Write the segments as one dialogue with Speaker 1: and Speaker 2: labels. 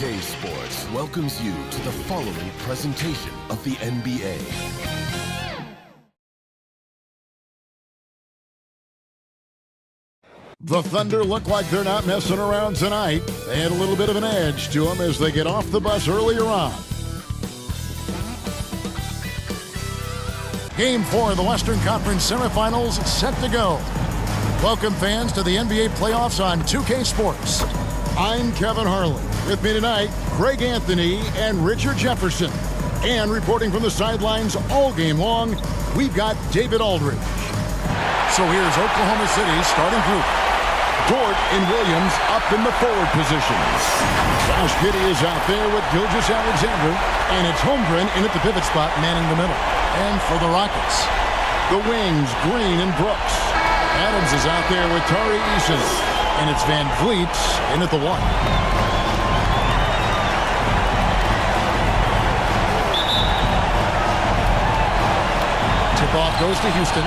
Speaker 1: 2K Sports welcomes you to the following presentation of the NBA.
Speaker 2: The Thunder look like they're not messing around tonight. They had a little bit of an edge to them as they get off the bus earlier on. Game 4 of the Western Conference Semifinals set to go. Welcome, fans, to the NBA playoffs on 2K Sports. I'm Kevin Harlan. With me tonight, Greg Anthony and Richard Jefferson. And reporting from the sidelines all game long, we've got David Aldridge. So here's Oklahoma City's starting group. Dort and Williams up in the forward positions. Josh Giddey is out there with Gilgeous-Alexander, and it's Holmgren in at the pivot spot, manning the middle. And for the Rockets, the wings, Green and Brooks. Adams is out there with Tari Eason, and it's Van Vliet in at the 1. Tip-off goes to Houston.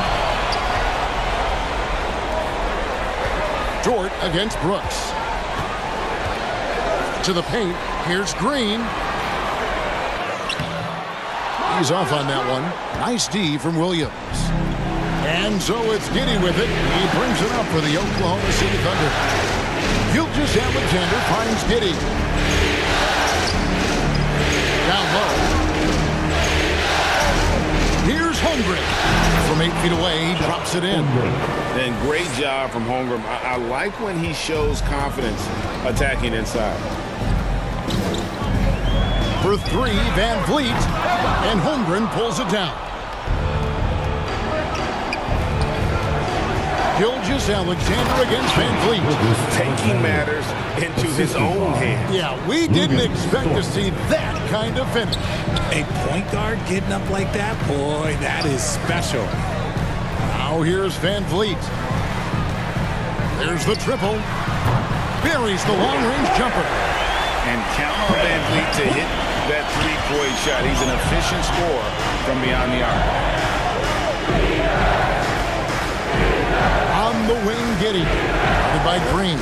Speaker 2: Dort against Brooks. To the paint. Here's Green. He's off on that one. Nice D from Williams. And so it's Giddey with it. He brings it up for the Oklahoma City Thunder. Gilgeous-Alexander finds Giddey. Down low. Here's Holmgren. From 8 feet away, he drops it in.
Speaker 3: And great job from Holmgren. I like when he shows confidence attacking inside.
Speaker 2: For 3, Van Vliet. And Holmgren pulls it down. Gilgeous-Alexander against Van Vliet.
Speaker 3: Taking matters into his own hands.
Speaker 2: Yeah, we didn't expect to see that kind of finish.
Speaker 4: A point guard getting up like that? Boy, that is special.
Speaker 2: Now here's Van Vliet. There's the triple. Buries the long-range jumper.
Speaker 3: And count on Van Vliet to hit that three-point shot. He's an efficient scorer from beyond the arc.
Speaker 2: On the wing, Giddey. Guarded by Green.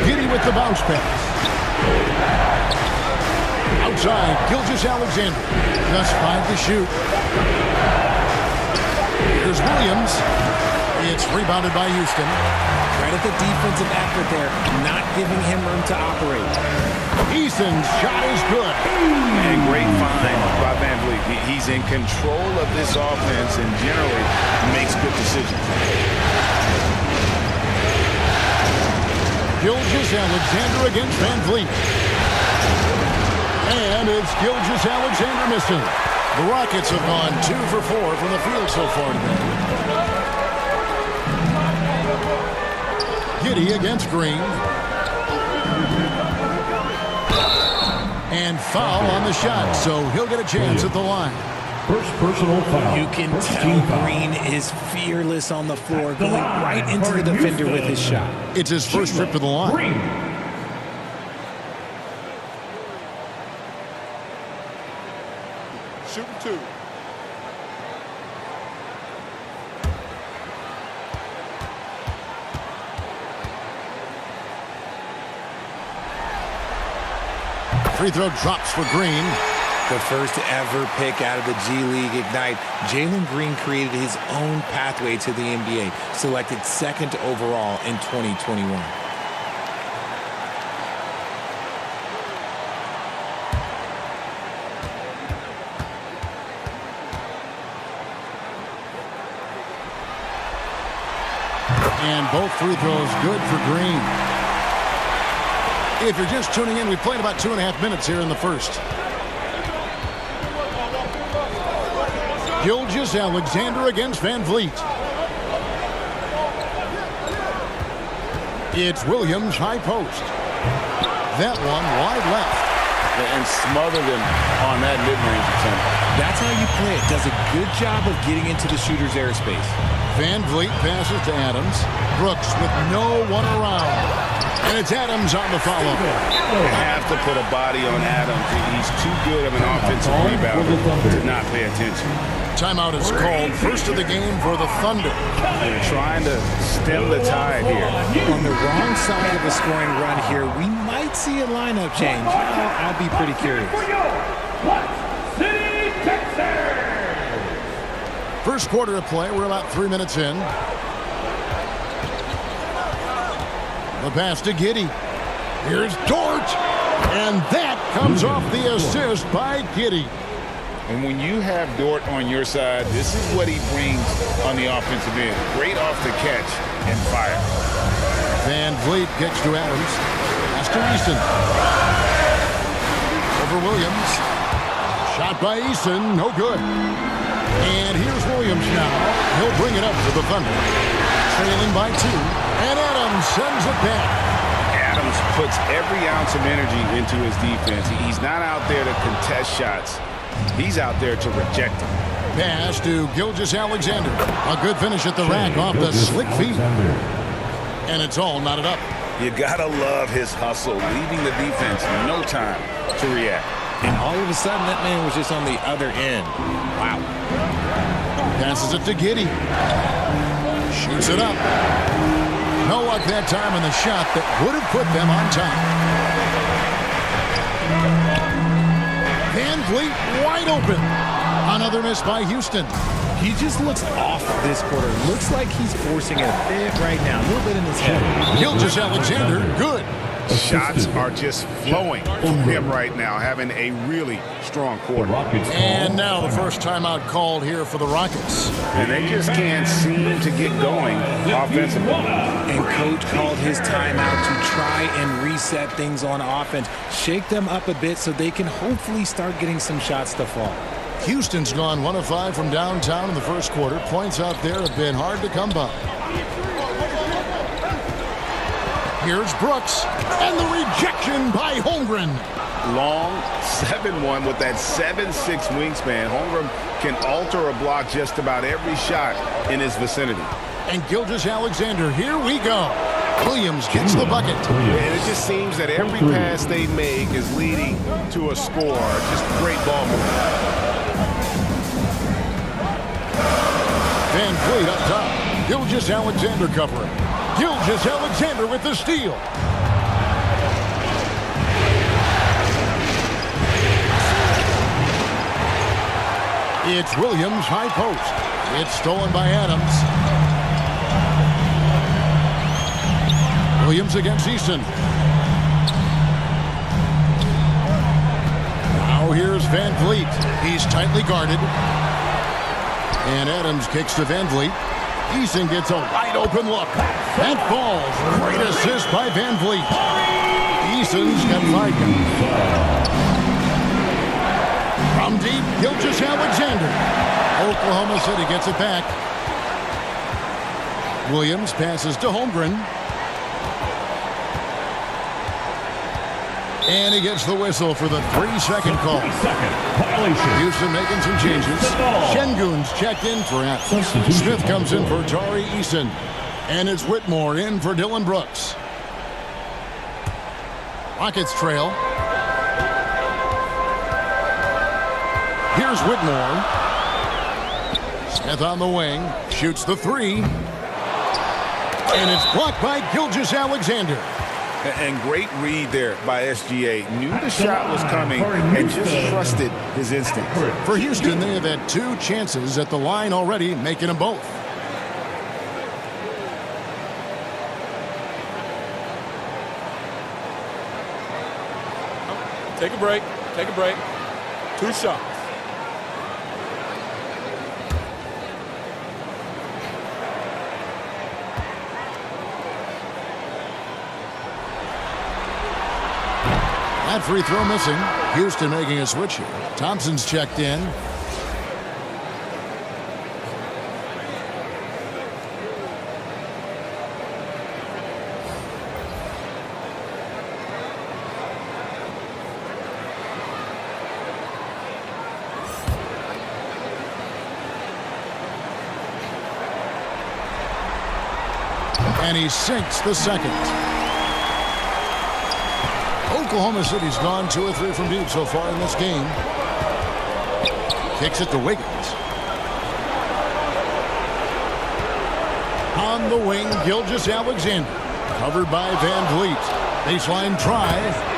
Speaker 2: Giddey with the bounce pass. Outside, Gilgeous-Alexander. Just 5 to shoot. Here's Williams. It's rebounded by Houston.
Speaker 4: Credit the defensive effort there, not giving him room to operate.
Speaker 2: Eason's shot is good.
Speaker 3: And great find by Van Vliet. He's in control of this offense and generally makes good decisions.
Speaker 2: Gilgeous-Alexander against Van Vliet. And it's Gilgeous-Alexander missing. The Rockets have gone 2 for 4 from the field so far today. Giddey against Green. And foul on the shot, so he'll get a chance at the line.
Speaker 5: First personal foul.
Speaker 4: You can tell Green is fearless on the floor, going right into the defender with his shot.
Speaker 2: It's his first trip to the line.
Speaker 5: Green.
Speaker 2: Shooting 2. Free throw drops for Green.
Speaker 4: The first ever pick out of the G League Ignite, Jalen Green created his own pathway to the NBA, selected 2nd overall in 2021.
Speaker 2: And both free throws good for Green. If you're just tuning in, we played about 2.5 minutes here in the first. Gilgeous-Alexander against Van Vliet. It's Williams, high post. That one wide left.
Speaker 3: And smothered him on that mid-range attempt.
Speaker 4: That's how you play it. Does a good job of getting into the shooter's airspace.
Speaker 2: Van Vliet passes to Adams. Brooks with no one around. And it's Adams on the follow.
Speaker 3: You have to put a body on Adams. He's too good of an offensive rebounder to not pay attention.
Speaker 2: Timeout is called. First of the game for the Thunder.
Speaker 3: They're trying to stem the tide here.
Speaker 4: On the wrong side of a scoring run here, we might see a lineup change. I'll be pretty curious.
Speaker 2: First quarter of play. We're about 3 minutes in. The pass to Giddey. Here's Dort. And that comes off the assist by Giddey.
Speaker 3: And when you have Dort on your side, this is what he brings on the offensive end. Great off the catch and fire.
Speaker 2: Van Vliet kicks to Adams. Pass to Easton. Over Williams. Shot by Easton. No good. And here's Williams now. He'll bring it up to the Thunder. Trailing by 2. And Adams sends it back.
Speaker 3: Adams puts every ounce of energy into his defense. He's not out there to contest shots. He's out there to reject them.
Speaker 2: Pass to Gilgeous-Alexander. A good finish at the rack off the slick feet. And it's all knotted up.
Speaker 3: You gotta love his hustle, leaving the defense no time to react.
Speaker 4: And all of a sudden, that man was just on the other end. Wow.
Speaker 2: Passes it to Giddey. Shoots it up. No luck that time in the shot that would have put them on top. Van Vliet wide open. Another miss by Houston.
Speaker 4: He just looks off this quarter. Looks like he's forcing it a bit right now. A little bit in his head.
Speaker 2: Gilgeous-Alexander, good.
Speaker 3: Shots are just flowing from him right now, having a really strong quarter.
Speaker 2: And now the first timeout called here for the Rockets.
Speaker 3: And they just can't seem to get going offensively.
Speaker 4: And coach called his timeout to try and reset things on offense. Shake them up a bit so they can hopefully start getting some shots to fall.
Speaker 2: Houston's gone 1 of 5 from downtown in the first quarter. Points out there have been hard to come by. Here's Brooks, and the rejection by Holmgren.
Speaker 3: Long 7-1 with that 7'6" wingspan. Holmgren can alter a block just about every shot in his vicinity.
Speaker 2: And Gilgeous-Alexander, here we go. Williams gets the bucket.
Speaker 3: And it just seems that every pass they make is leading to a score. Just great ball movement.
Speaker 2: Van Vliet up top. Gilgeous-Alexander covering. Gilgeous-Alexander with the steal. It's Williams, high post. It's stolen by Adams. Williams against Easton. Now here's Van Vliet. He's tightly guarded. And Adams kicks to Van Vliet. Easton gets a wide open look. That falls. Great assist by Van Vliet. Easton's got 5 guys. From deep, Gilgeous-Alexander. Oklahoma City gets it back. Williams passes to Holmgren. And he gets the whistle for the 3-second call. Houston making some changes. Şengün's checked in for Adams. Smith comes in for Tari Eason. And it's Whitmore in for Dylan Brooks. Rockets trail. Here's Whitmore. Smith on the wing. Shoots the 3. And it's blocked by Gilgeous-Alexander.
Speaker 3: And great read there by SGA. Knew the shot was coming and just trusted his instincts.
Speaker 2: For Houston, they have had 2 chances at the line already, making them both.
Speaker 6: Take a break. Take a break. 2 shots.
Speaker 2: That free throw missing. Houston making a switch here. Thompson's checked in. And he sinks the second. Oklahoma City's gone 2 or 3 from deep so far in this game. Kicks it to Wiggins. On the wing, Gilgeous-Alexander. Covered by Van Vliet. Baseline try.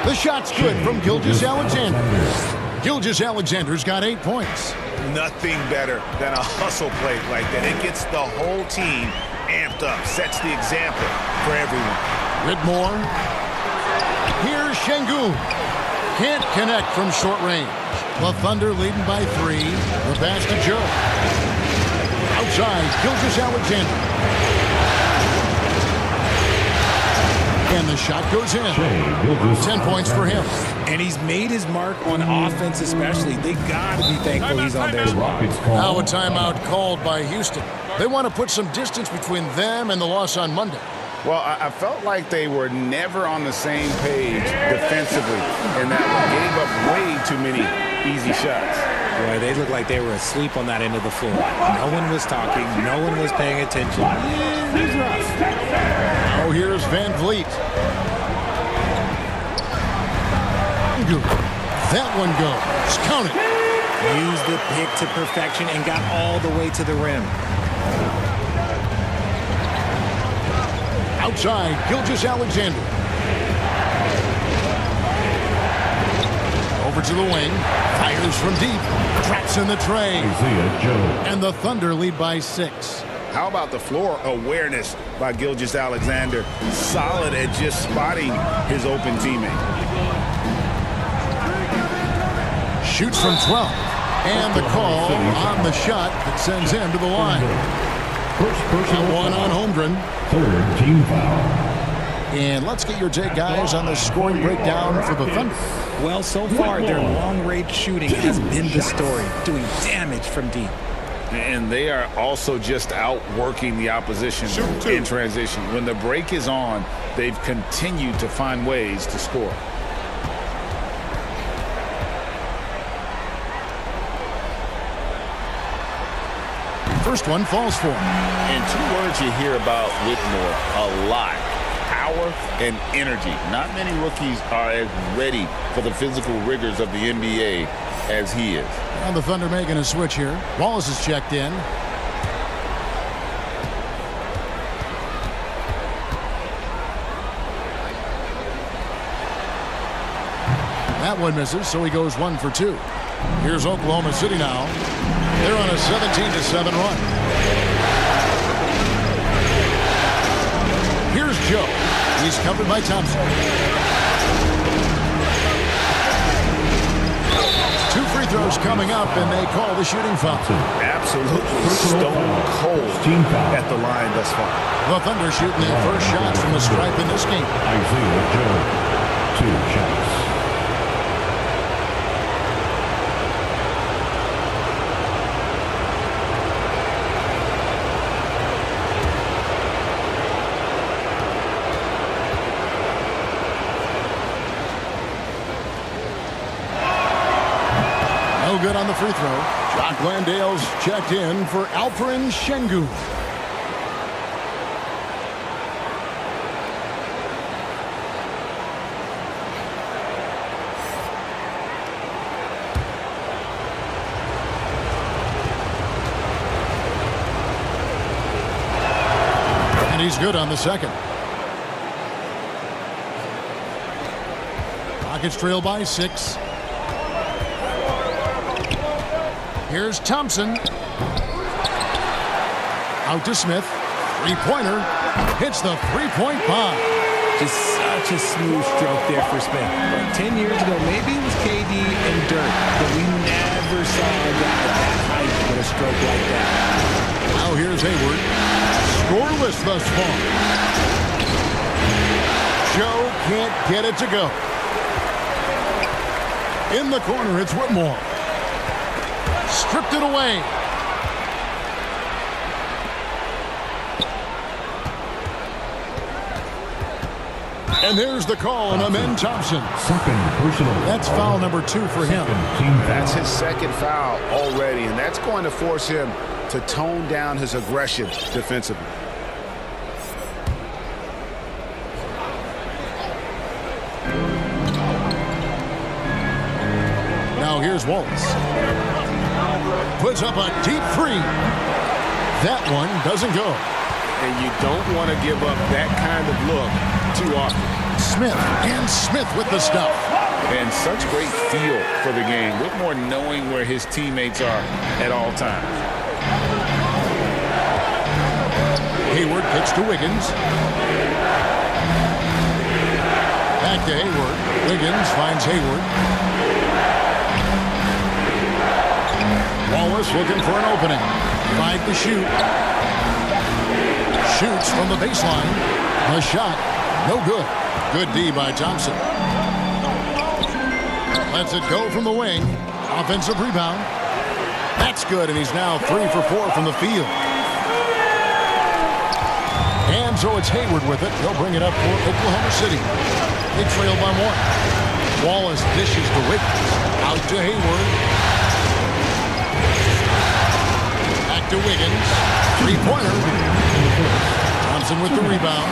Speaker 2: The shot's good from Gilgeous-Alexander. Gilgeous-Alexander's got 8 points.
Speaker 3: Nothing better than a hustle play like that. It gets the whole team amped up, sets the example for everyone.
Speaker 2: Whitmore. Here's Şengün. Can't connect from short range. The Thunder leading by 3. The pass to Joe. Outside, Gilgeous-Alexander. And the shot goes in. 10 points for him.
Speaker 4: And he's made his mark on offense especially. They got to be thankful he's on their squad.
Speaker 2: Now a timeout called by Houston. They want to put some distance between them and the loss on Monday.
Speaker 3: Well, I felt like they were never on the same page defensively, and that gave up way too many easy shots.
Speaker 4: Boy, they looked like they were asleep on that end of the floor. No one was talking. No one was paying attention. Yeah, it was rough.
Speaker 2: Oh, here's Van Vliet. That one goes. Count it.
Speaker 4: Used the pick to perfection and got all the way to the rim.
Speaker 2: Outside, Gilgeous-Alexander. Over to the wing. Fires from deep. Traps in the tray. And the Thunder lead by 6.
Speaker 3: How about the floor awareness by Gilgeous-Alexander? Solid at just spotting his open teammate.
Speaker 2: Shoots from 12. And the call on the shot that sends him to the line.
Speaker 5: First personal
Speaker 2: One on Holmgren.
Speaker 5: 3rd team foul.
Speaker 2: And let's get your take, guys, on the scoring breakdown for the Thunder.
Speaker 4: Well, so far, their long-range shooting has been the story, doing damage from deep.
Speaker 3: And they are also just outworking the opposition in transition. When the break is on, they've continued to find ways to score.
Speaker 2: First one falls for him.
Speaker 7: And 2 words you hear about Whitmore a lot: power and energy. Not many rookies are as ready for the physical rigors of the NBA as he is.
Speaker 2: And the Thunder making a switch here. Wallace is checked in. That one misses, so he goes 1 for 2. Here's Oklahoma City now. They're on a 17-7 run. Here's Joe. He's covered by Thompson. 2 free throws coming up, and they call the shooting foul.
Speaker 3: Absolutely stone cold at the line thus far.
Speaker 2: The Thunder shooting their first shots from the stripe in this game.
Speaker 5: Isaiah Joe, 2 shots.
Speaker 2: Good on the free throw. Jock Landale's checked in for Alperen Şengün. And he's good on the second. Rockets trail by 6. Here's Thompson. Out to Smith. 3-pointer. Hits the 3-point bomb.
Speaker 4: Just such a smooth stroke there for Smith. 10 years ago, maybe it was KD and Dirk, but we never saw a guy that height with a stroke like that.
Speaker 2: Now here's Hayward. Scoreless thus far. Joe can't get it to go. In the corner, it's Whitmore. Stripped it away. And there's the call on Amen Thompson.
Speaker 5: Second personal.
Speaker 2: That's foul number 2 for him.
Speaker 3: That's his second foul already, and that's going to force him to tone down his aggression defensively.
Speaker 2: Now here's Wallace. Puts up a deep three. That one doesn't go.
Speaker 3: And you don't want to give up that kind of look too often.
Speaker 2: Smith, and Smith with the stuff.
Speaker 7: And such great feel for the game. Whitmore knowing where his teammates are at all times.
Speaker 2: Hayward kicks to Wiggins. Back to Hayward. Wiggins finds Hayward. Wallace looking for an opening. 5 to shoot. Shoots from the baseline. The shot, no good. Good D by Thompson. Lets it go from the wing. Offensive rebound. That's good, and he's now 3 for 4 from the field. And so it's Hayward with it. He'll bring it up for Oklahoma City. They trail by 1. Wallace dishes to Wiggins. Out to Hayward. Back to Wiggins. Three-pointer. Thompson with the rebound.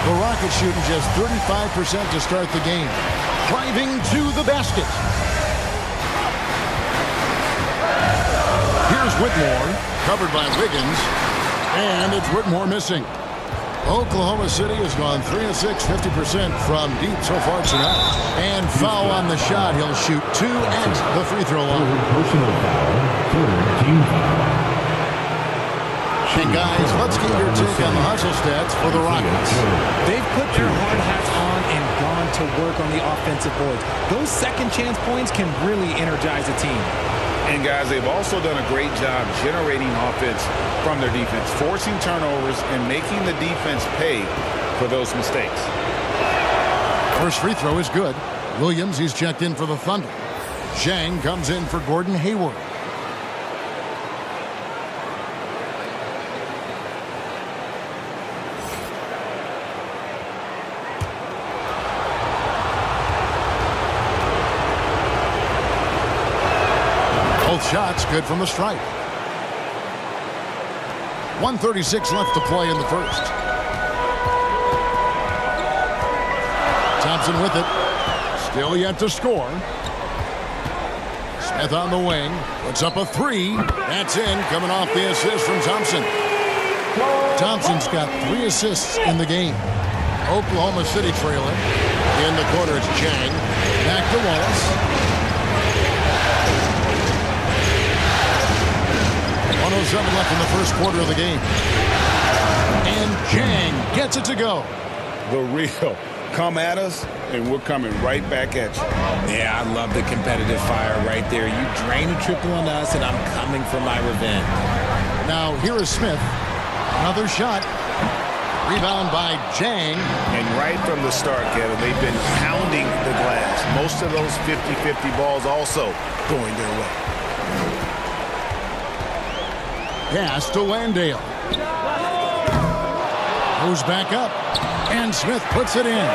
Speaker 2: The Rockets shooting just 35% to start the game. Driving to the basket. Here's Whitmore. Covered by Wiggins. And it's Whitmore missing. Oklahoma City has gone 3 of 6, 50% from deep so far tonight. And foul on the shot. He'll shoot 2 at the free throw line.
Speaker 5: Personal foul. Third team foul.
Speaker 2: Hey guys, let's get your take on the hustle stats for the Rockets.
Speaker 4: They've put their hard hats on and gone to work on the offensive boards. Those second chance points can really energize a team.
Speaker 7: And guys, they've also done a great job generating offense from their defense, forcing turnovers and making the defense pay for those mistakes.
Speaker 2: First free throw is good. Williams, he's checked in for the Thunder. Zhang comes in for Gordon Hayward. Both shots good from the stripe. 1:36 left to play in the first. Thompson with it. Still yet to score. Smith on the wing. Puts up a 3. That's in. Coming off the assist from Thompson. Thompson's got 3 assists in the game. Oklahoma City trailing. In the corner, it's Chang. Back to Wallace. 1:07 left in the first quarter of the game. And Chang gets it to go.
Speaker 7: The real come at us, and we're coming right back at you.
Speaker 4: Yeah, I love the competitive fire right there. You drain a triple on us, and I'm coming for my revenge.
Speaker 2: Now, here is Smith. Another shot. Rebound by Chang.
Speaker 3: And right from the start, Kevin, they've been pounding the glass. Most of those 50-50 balls also going their way.
Speaker 2: Pass to Landale. Goes back up. And Smith puts it in.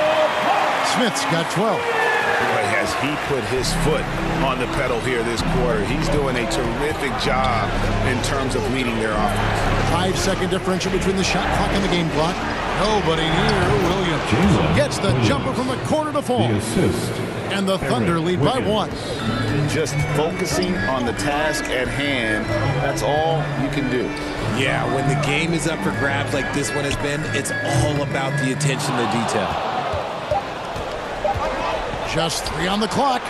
Speaker 2: Smith's got 12.
Speaker 3: Boy, has he put his foot on the pedal here this quarter. He's doing a terrific job in terms of leading their offense.
Speaker 2: 5-second differential between the shot clock and the game clock. Nobody near Williams. Gets the jumper from the corner to fall.
Speaker 5: The assist.
Speaker 2: And the Thunder lead by 1.
Speaker 7: Just focusing on the task at hand, that's all you can do.
Speaker 4: Yeah, when the game is up for grabs like this one has been, it's all about the attention to detail.
Speaker 2: Just 3 on the clock.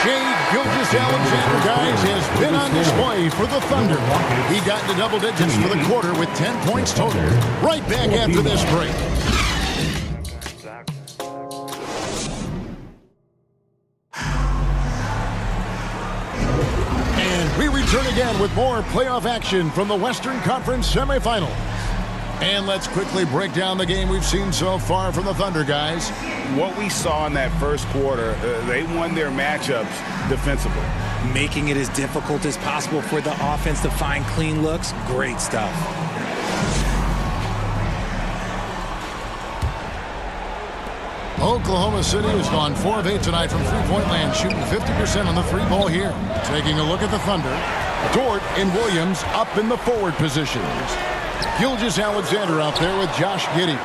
Speaker 2: Shea Gilgeous-Alexander, guys, has been on display for the Thunder. He got into double digits for the quarter with 10 points total. Right back after this break. And we return again with more playoff action from the Western Conference Semifinals. And let's quickly break down the game we've seen so far from the Thunder, guys.
Speaker 3: What we saw in that first quarter, they won their matchups defensively.
Speaker 4: Making it as difficult as possible for the offense to find clean looks. Great stuff.
Speaker 2: Oklahoma City has gone 4 of 8 tonight from three-point land, shooting 50% on the 3-ball here. Taking a look at the Thunder. Dort and Williams up in the forward positions. Gilgeous-Alexander out there with Josh Giddey.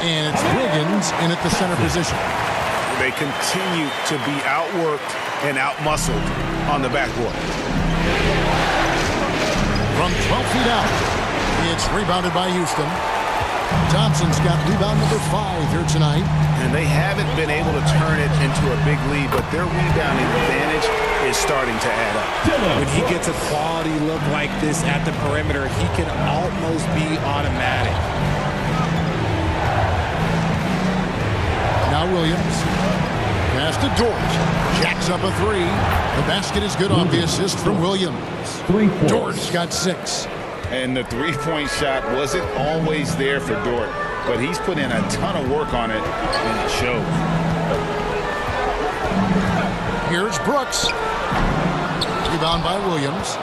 Speaker 2: And it's Wiggins in at the center position.
Speaker 3: They continue to be outworked and outmuscled on the backboard.
Speaker 2: From 12 feet out, it's rebounded by Houston. Thompson's got rebound number 5 here tonight.
Speaker 3: And they haven't been able to turn it into a big lead, but their rebounding advantage is starting to add up.
Speaker 4: When he gets a quality look like this at the perimeter, he can almost be automatic.
Speaker 2: Now Williams. Pass to Dort. Jacks up a 3. The basket is good off the assist from Williams.
Speaker 5: 3 points.
Speaker 2: Dort's got 6.
Speaker 7: And the three-point shot wasn't always there for Dort, but he's put in a ton of work on it, and it shows.
Speaker 2: Here's Brooks. Rebound by Williams.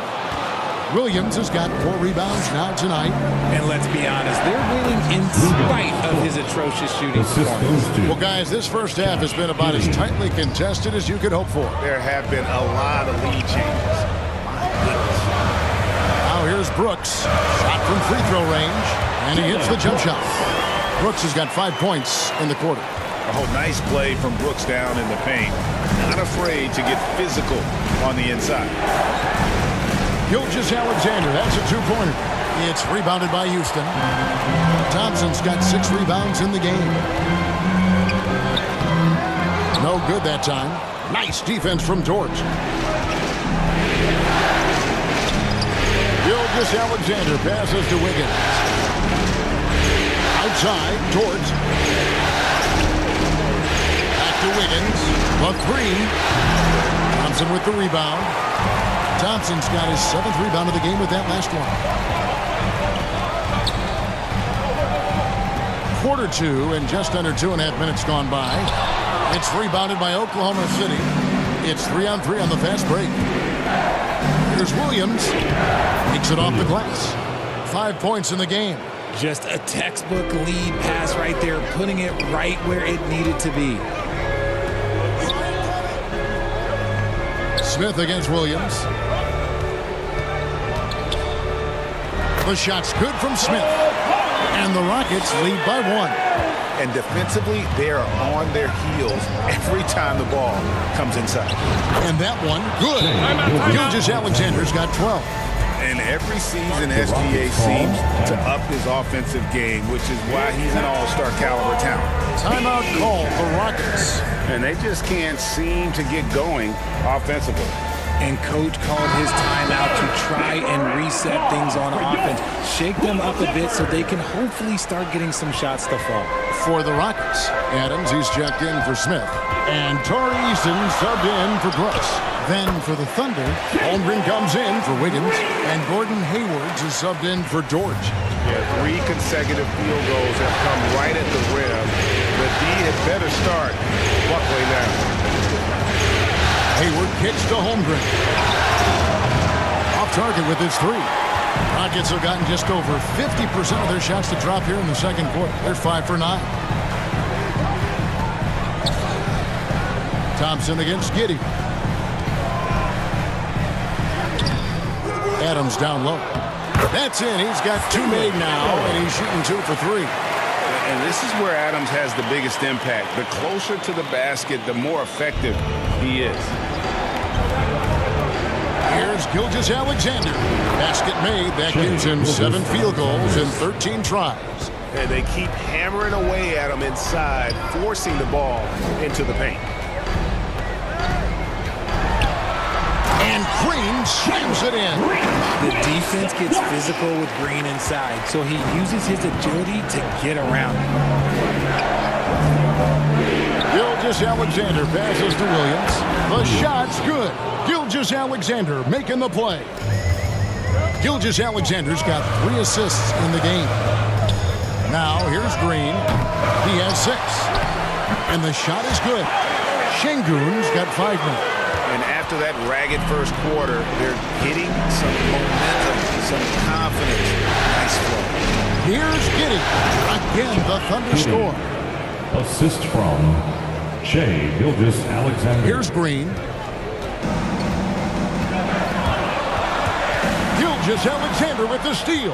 Speaker 2: Williams has got 4 rebounds now tonight.
Speaker 4: And let's be honest, they're winning in spite of his atrocious shooting
Speaker 5: Assist
Speaker 4: performance.
Speaker 5: goes to
Speaker 2: Well, guys, this first half has been about as tightly contested as you could hope for.
Speaker 3: There have been a lot of lead changes. My goodness.
Speaker 2: Now here's Brooks. Shot from free throw range. And he hits the jump shot. Brooks has got 5 points in the quarter.
Speaker 3: Oh, nice play from Brooks down in the paint. Not afraid to get physical on the inside.
Speaker 2: Gilgeous-Alexander, that's a 2-pointer. It's rebounded by Houston. Thompson's got 6 rebounds in the game. No good that time. Nice defense from Dort. Gilgeous-Alexander passes to Wiggins. Outside, Dort. Back to Wiggins. A 3. Thompson with the rebound. Thompson's got his 7th rebound of the game with that last one. Quarter 2 and just under 2.5 minutes gone by. It's rebounded by Oklahoma City. It's 3-on-3 on the fast break. Here's Williams. Takes it off the glass. 5 points in the game.
Speaker 4: Just a textbook lead pass right there, putting it right where it needed to be.
Speaker 2: Smith against Williams. The shot's good from Smith. And the Rockets lead by 1.
Speaker 3: And defensively, they are on their heels every time the ball comes inside.
Speaker 2: And that one, good. Gilgeous-Alexander's got 12.
Speaker 3: And every season, SGA seems to up his offensive game, which is why he's an all-star caliber talent.
Speaker 2: Timeout call for Rockets.
Speaker 3: And they just can't seem to get going offensively.
Speaker 4: And coach called his timeout to try and reset things on offense. Shake them up a bit so they can hopefully start getting some shots to fall.
Speaker 2: For the Rockets, Adams, he's checked in for Smith. And Torrey Easton subbed in for Brooks. Then for the Thunder, Holmgren comes in for Wiggins. And Gordon Hayward is subbed in for Dort.
Speaker 3: Yeah, 3 consecutive field goals have come right at the rim. The D had better start Buckley now.
Speaker 2: Hayward kicks to Holmgren. Off target with his 3. Rockets have gotten just over 50% of their shots to drop here in the second quarter. They're 5 for 9. Thompson against Giddey. Adams down low. That's in. He's got 2 made now, and he's shooting 2 for 3.
Speaker 3: And this is where Adams has the biggest impact. The closer to the basket, the more effective he is.
Speaker 2: Here's Gilgeous-Alexander. Basket made. That gives him 7 field goals and 13 tries.
Speaker 3: And they keep hammering away at him inside, forcing the ball into the paint.
Speaker 2: And Green slams it in.
Speaker 4: The defense gets physical with Green inside, so he uses his agility to get around him.
Speaker 2: Gilgeous-Alexander passes to Williams. The shot's good. Gilgeous-Alexander making the play. Gilgeous-Alexander's got 3 assists in the game. Now here's Green. He has 6. And the shot is good. Şengün's got 5 more.
Speaker 3: And after that ragged first quarter, they're getting some momentum, some confidence. Nice flow.
Speaker 2: Here's Giddey. Again, the Thunder score.
Speaker 5: Assist from Shai Gilgeous-Alexander.
Speaker 2: Here's Green. Gilgeous-Alexander with the steal.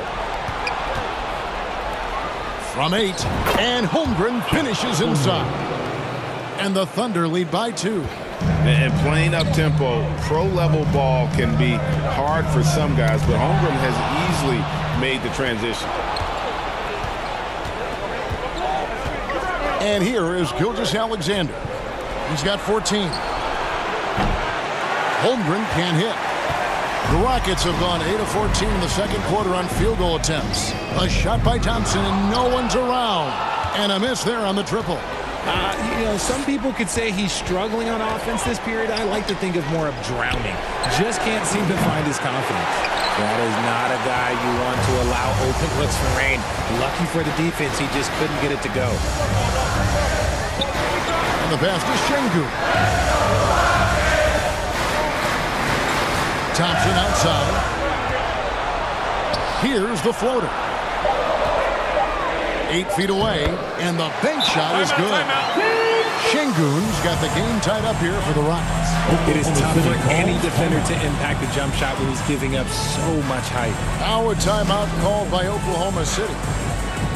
Speaker 2: From 8, and Holmgren finishes inside. And the Thunder lead by 2.
Speaker 3: And playing up-tempo, pro-level ball can be hard for some guys, but Holmgren has easily made the transition.
Speaker 2: And here is Gilgeous-Alexander. He's got 14. Holmgren can't hit. The Rockets have gone 8 of 14 in the second quarter on field goal attempts. A shot by Thompson, and no one's around. And a miss there on the triple.
Speaker 4: Some people could say he's struggling on offense this period. I like to think of more of drowning. Just can't seem to find his confidence. That is not a guy you want to allow open looks for rain. Lucky for the defense, he just couldn't get it to go.
Speaker 2: And the pass to Şengün. Thompson outside. Here's the floater. 8 feet away, and the bank shot is good. Şengün's got the game tied up here for the Rockets.
Speaker 4: It is tough for any defender to impact the jump shot when he's giving up so much height.
Speaker 2: Now a timeout called by Oklahoma City.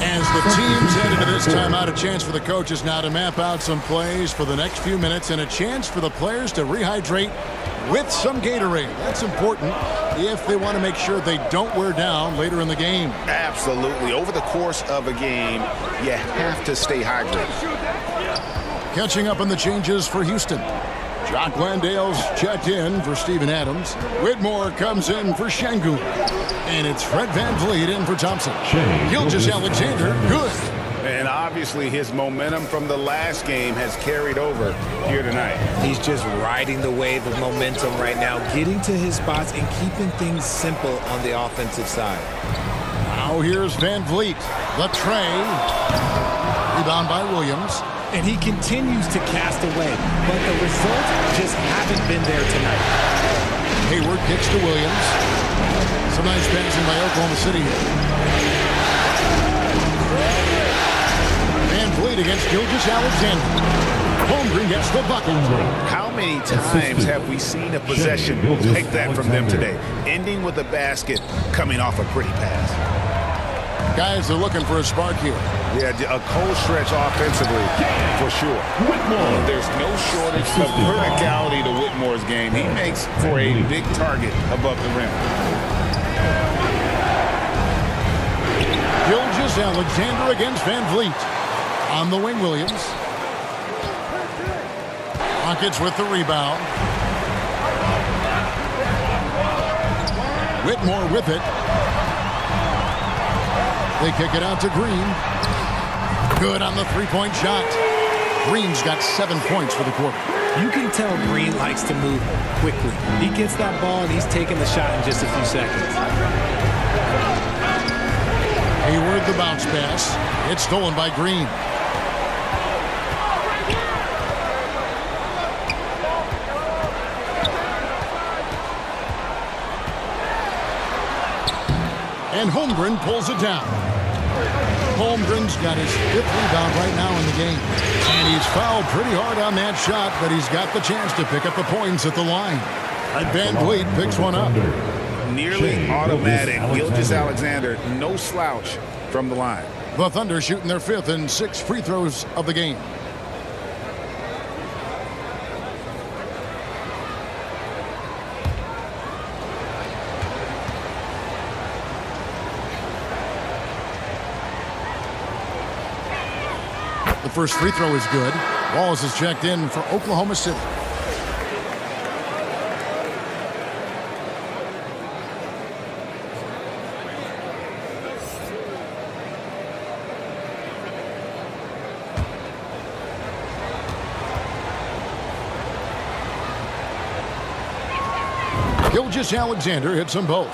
Speaker 2: As the teams head into this timeout, a chance for the coaches now to map out some plays for the next few minutes and a chance for the players to rehydrate with some Gatorade. That's important if they want to make sure they don't wear down later in the game.
Speaker 3: Absolutely. Over the course of a game, you have to stay hydrated.
Speaker 2: Catching up on the changes for Houston. Jock Landale's checked in for Steven Adams. Whitmore comes in for Şengün. And it's Fred VanVleet in for Thompson. Gilgeous-Alexander, good.
Speaker 3: And obviously his momentum from the last game has carried over here tonight.
Speaker 4: He's just riding the wave of momentum right now, getting to his spots and keeping things simple on the offensive side.
Speaker 2: Now here's VanVleet. The tray. Rebound by Williams.
Speaker 4: And he continues to cast away, but the results just haven't been there tonight.
Speaker 2: Hayward kicks to Williams. Some nice passing by Oklahoma City here. VanVleet against Gilgeous-Alexander. Holmgren gets the bucket.
Speaker 3: How many times have we seen a possession like that from them today? Ending with a basket, coming off a pretty pass.
Speaker 2: Guys are looking for a spark here.
Speaker 3: Yeah, a cold stretch offensively, for sure. There's no shortage of verticality to Whitmore's game. He makes for a big target above the rim.
Speaker 2: Gilgeous-Alexander against VanVleet. On the wing, Williams. Rockets with the rebound. Whitmore with it. They kick it out to Green. Good on the three-point shot. Green's got 7 points for the quarter.
Speaker 4: You can tell Green likes to move quickly. He gets that ball and he's taking the shot in just a few seconds.
Speaker 2: Hayward the bounce pass. It's stolen by Green. And Holmgren pulls it down. Holmgren's got his 5th rebound right now in the game. And he's fouled pretty hard on that shot, but he's got the chance to pick up the points at the line. VanVleet picks one up.
Speaker 3: Nearly automatic. Gilgeous-Alexander, no slouch from the line.
Speaker 2: The Thunder shooting their 5th and 6th free throws of the game. The first free throw is good. Wallace is checked in for Oklahoma City. Gilgeous-Alexander hits them both.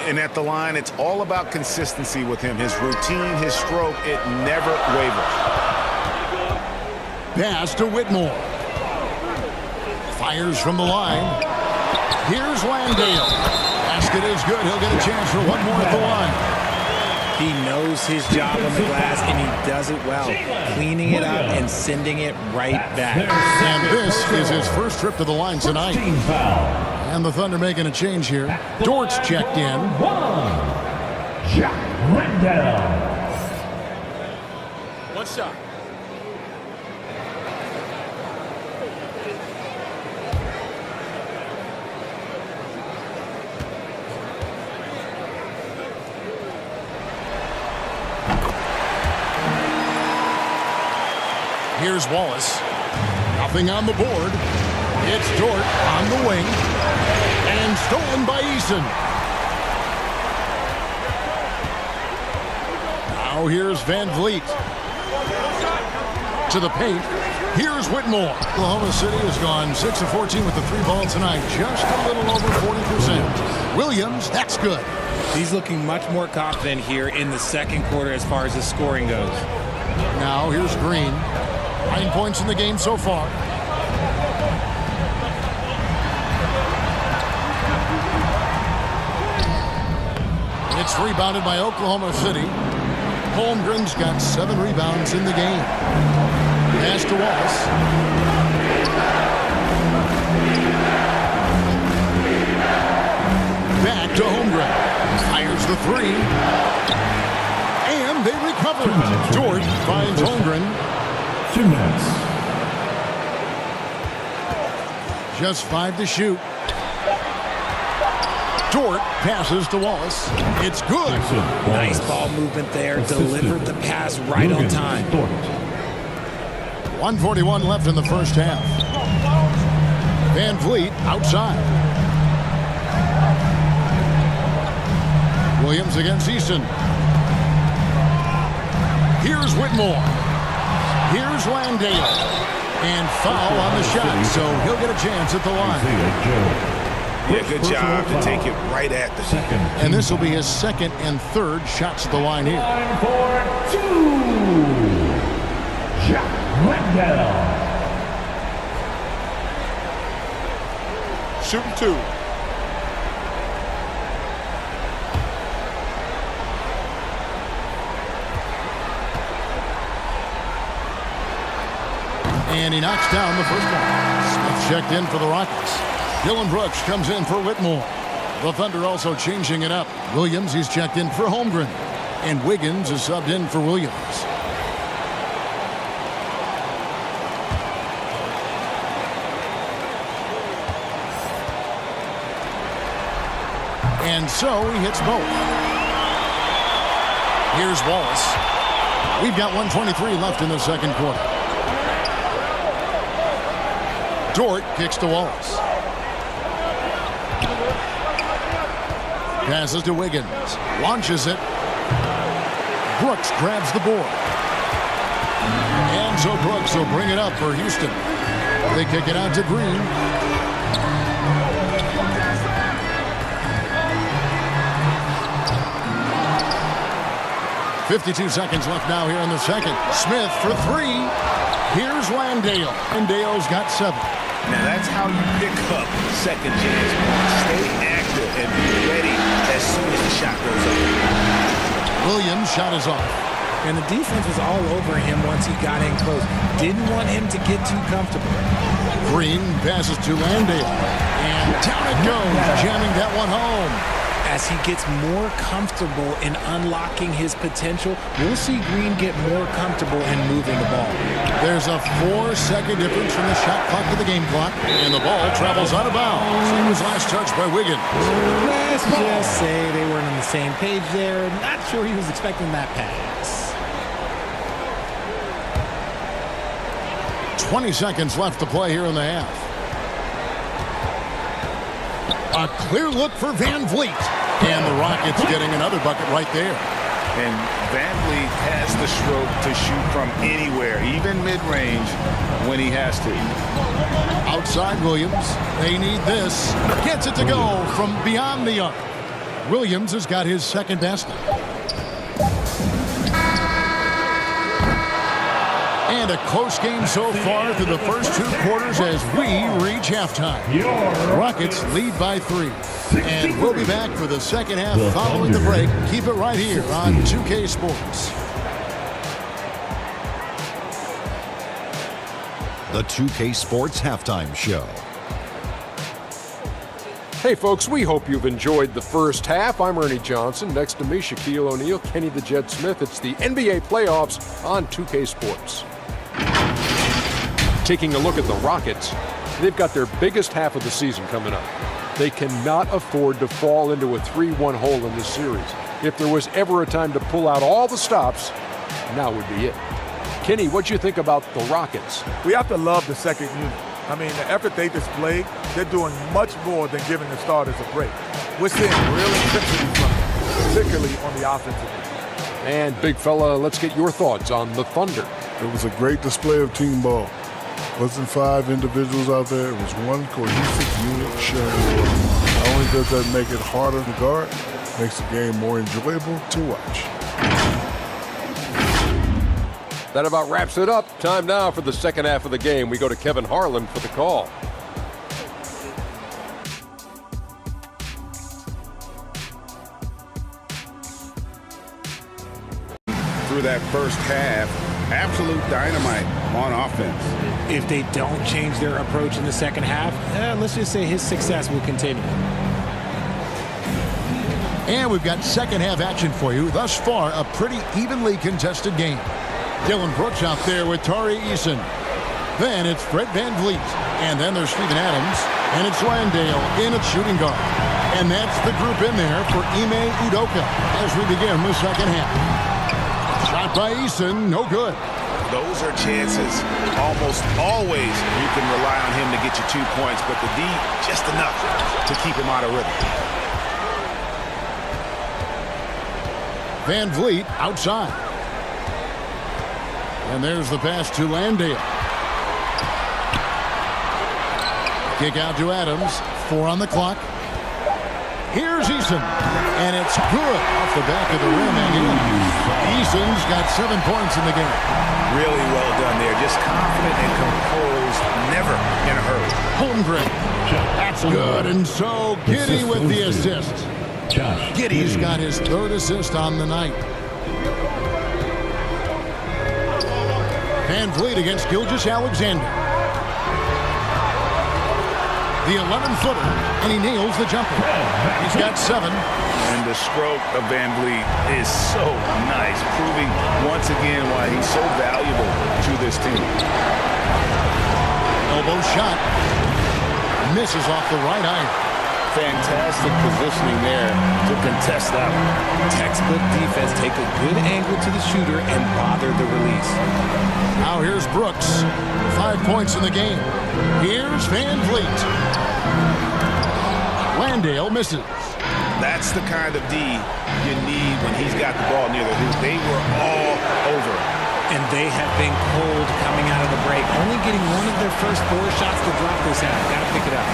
Speaker 3: And at the line, it's all about consistency with him. His routine, his stroke, it never wavers.
Speaker 2: Pass to Whitmore. Fires from the line. Here's Landale. Basket is good. He'll get a chance for one more at the line.
Speaker 4: He knows his job on the glass, and he does it well, cleaning it up and sending it right back.
Speaker 2: And this is his first trip to the line tonight. And the Thunder making a change here. Dort's checked in.
Speaker 6: One shot.
Speaker 2: Here's Wallace. Nothing on the board. It's Dort on the wing. And stolen by Eason. Now here's Van Vliet. To the paint. Here's Whitmore. Oklahoma City has gone 6 of 14 with the 3 ball tonight. Just a little over 40%. Williams, that's good.
Speaker 4: He's looking much more confident here in the second quarter as far as the scoring goes.
Speaker 2: Now here's Green. 9 points in the game so far. It's rebounded by Oklahoma City. Holmgren's got 7 rebounds in the game. Pass to Wallace. Back to Holmgren. Fires the 3. And they recover. Dort finds Holmgren.
Speaker 5: 2 minutes.
Speaker 2: Just 5 to shoot. Dort passes to Wallace. It's good.
Speaker 4: Nice ball movement there. Delivered the pass right on time.
Speaker 2: 1:41 left in the first half. Van Vliet outside. Williams against Eason. Here's Whitmore. Here's Landale. And foul on the shot, so he'll get a chance at the line.
Speaker 3: Yeah, good job to take it right at the second.
Speaker 2: And this will be his second and third shots at the line here.
Speaker 5: Line for 2. Jack Landale.
Speaker 6: Shooting 2.
Speaker 2: And he knocks down the first one. Smith checked in for the Rockets. Dylan Brooks comes in for Whitmore. The Thunder also changing it up. Williams, he's checked in for Holmgren. And Wiggins is subbed in for Williams. And so he hits both. Here's Wallace. We've got 1:23 left in the second quarter. Dort kicks to Wallace. Passes to Wiggins. Launches it. Brooks grabs the board. And so Brooks will bring it up for Houston. They kick it out to Green. .52 seconds left now here in the second. Smith for 3. Here's Landale. Landale's got 7.
Speaker 3: Now that's how you pick up second chance. Stay active and be ready as soon as the shot goes up.
Speaker 2: Williams' shot is off.
Speaker 4: And the defense was all over him once he got in close. Didn't want him to get too comfortable.
Speaker 2: Green passes to Landale. And down it goes, jamming that one home.
Speaker 4: As he gets more comfortable in unlocking his potential, we'll see Green get more comfortable in moving the ball.
Speaker 2: There's a 4-second difference from the shot clock to the game clock, and the ball travels out of bounds. It was last touched by Wiggins.
Speaker 4: Let's just say they weren't on the same page there. Not sure he was expecting that pass.
Speaker 2: 20 seconds left to play here in the half. A clear look for Van Vliet. And the Rockets getting another bucket right there.
Speaker 3: And Van Vliet has the stroke to shoot from anywhere, even mid-range, when he has to.
Speaker 2: Outside Williams. They need this. Gets it to go from beyond the arc. Williams has got his second basket. And a close game so far through the first 2 quarters as we reach halftime. Rockets lead by 3. And we'll be back for the second half following the break. Keep it right here on 2K Sports.
Speaker 8: The 2K Sports Halftime Show.
Speaker 6: Hey folks, we hope you've enjoyed the first half. I'm Ernie Johnson. Next to me, Shaquille O'Neal, Kenny the Jet Smith. It's the NBA playoffs on 2K Sports. Taking a look at the Rockets, they've got their biggest half of the season coming up. They cannot afford to fall into a 3-1 hole in this series. If there was ever a time to pull out all the stops, now would be it. Kenny, what'd you think about the Rockets?
Speaker 9: We have to love the second unit. I mean, the effort they displayed, they're doing much more than giving the starters a break. We're seeing real intensity from them, particularly on the offensive end.
Speaker 6: And big fella, let's get your thoughts on the Thunder.
Speaker 10: It was a great display of team ball. Wasn't 5 individuals out there. It was one cohesive unit sharing the ball. Not only does that make it harder to guard, makes the game more enjoyable to watch.
Speaker 6: That about wraps it up. Time now for the second half of the game. We go to Kevin Harlan for the call.
Speaker 3: Through that first half, absolute dynamite on offense.
Speaker 4: If they don't change their approach in the second half, let's just say his success will continue.
Speaker 2: And we've got second half action for you. Thus far, a pretty evenly contested game. Dylan Brooks out there with Tari Eason. Then it's Fred VanVleet. And then there's Steven Adams. And it's Landale in at shooting guard. And that's the group in there for Ime Udoka as we begin the second half. Shot by Eason, no good.
Speaker 7: Those are chances almost always you can rely on him to get you 2 points, but the D just enough to keep him out of rhythm.
Speaker 2: VanVleet outside. And there's the pass to Landale. Kick out to Adams. 4 on the clock. Here's Eason. And it's good off the back of the rim and in. Eason's got 7 points in the game.
Speaker 7: Really well done there. Just confident and composed. Never in a hurry.
Speaker 2: Holmgren. That's good. And so Giddey with the assist. Giddey's got his 3rd assist on the night. VanVleet against Gilgeous-Alexander. The 11-footer, and he nails the jumper. He's got 7.
Speaker 7: And the stroke of VanVleet is so nice, proving once again why he's so valuable to this team.
Speaker 2: Elbow shot. Misses off the right iron.
Speaker 7: Fantastic positioning there to contest that one.
Speaker 4: Textbook defense. Take a good angle to the shooter and bother the release.
Speaker 2: Now here's Brooks. 5 points in the game. Here's VanVleet. Landale misses.
Speaker 7: That's the kind of D you need when he's got the ball near the hoop. They were all over him.
Speaker 4: And they have been cold coming out of the break. Only getting one of their first 4 shots to drop this half. Got to pick it up.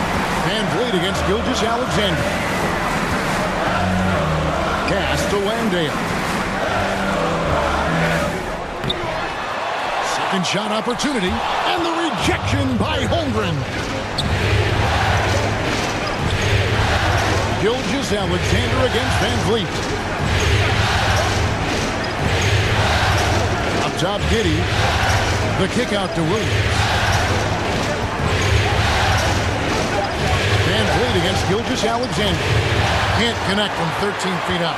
Speaker 2: VanVleet against Gilgeous-Alexander. Pass to Landale. Second shot opportunity. And the rejection by Holmgren. Gilgeous-Alexander against VanVleet. Up top, Giddey. The kick out to Williams. VanVleet against Gilgeous-Alexander. Can't connect from 13 feet out.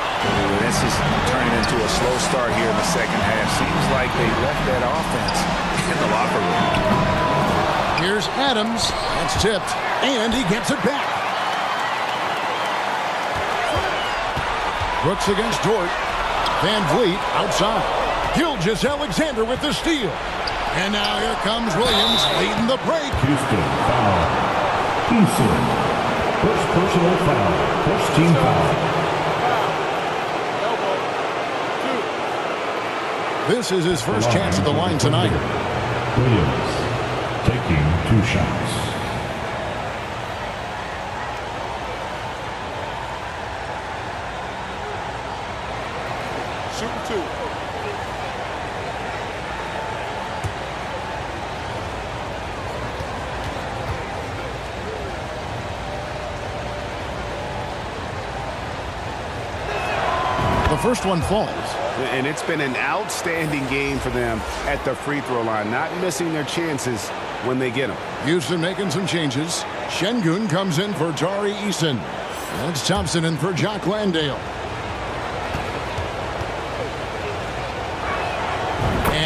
Speaker 7: This is turning into a slow start here in the second half. Seems like they left that offense in the locker room.
Speaker 2: Here's Adams. That's tipped. And he gets it back. Brooks against Dort. VanVleet outside. Gilgeous-Alexander with the steal. And now here comes Williams leading the break.
Speaker 5: Houston foul. Houston. First personal foul. First team foul.
Speaker 2: This is his first chance at the line tonight.
Speaker 5: Williams taking 2 shots.
Speaker 10: Super 2.
Speaker 2: The first one falls.
Speaker 7: And it's been an outstanding game for them at the free throw line, not missing their chances when they get them.
Speaker 2: Houston making some changes. Şengün comes in for Tari Eason. That's Thompson in for Jock Landale.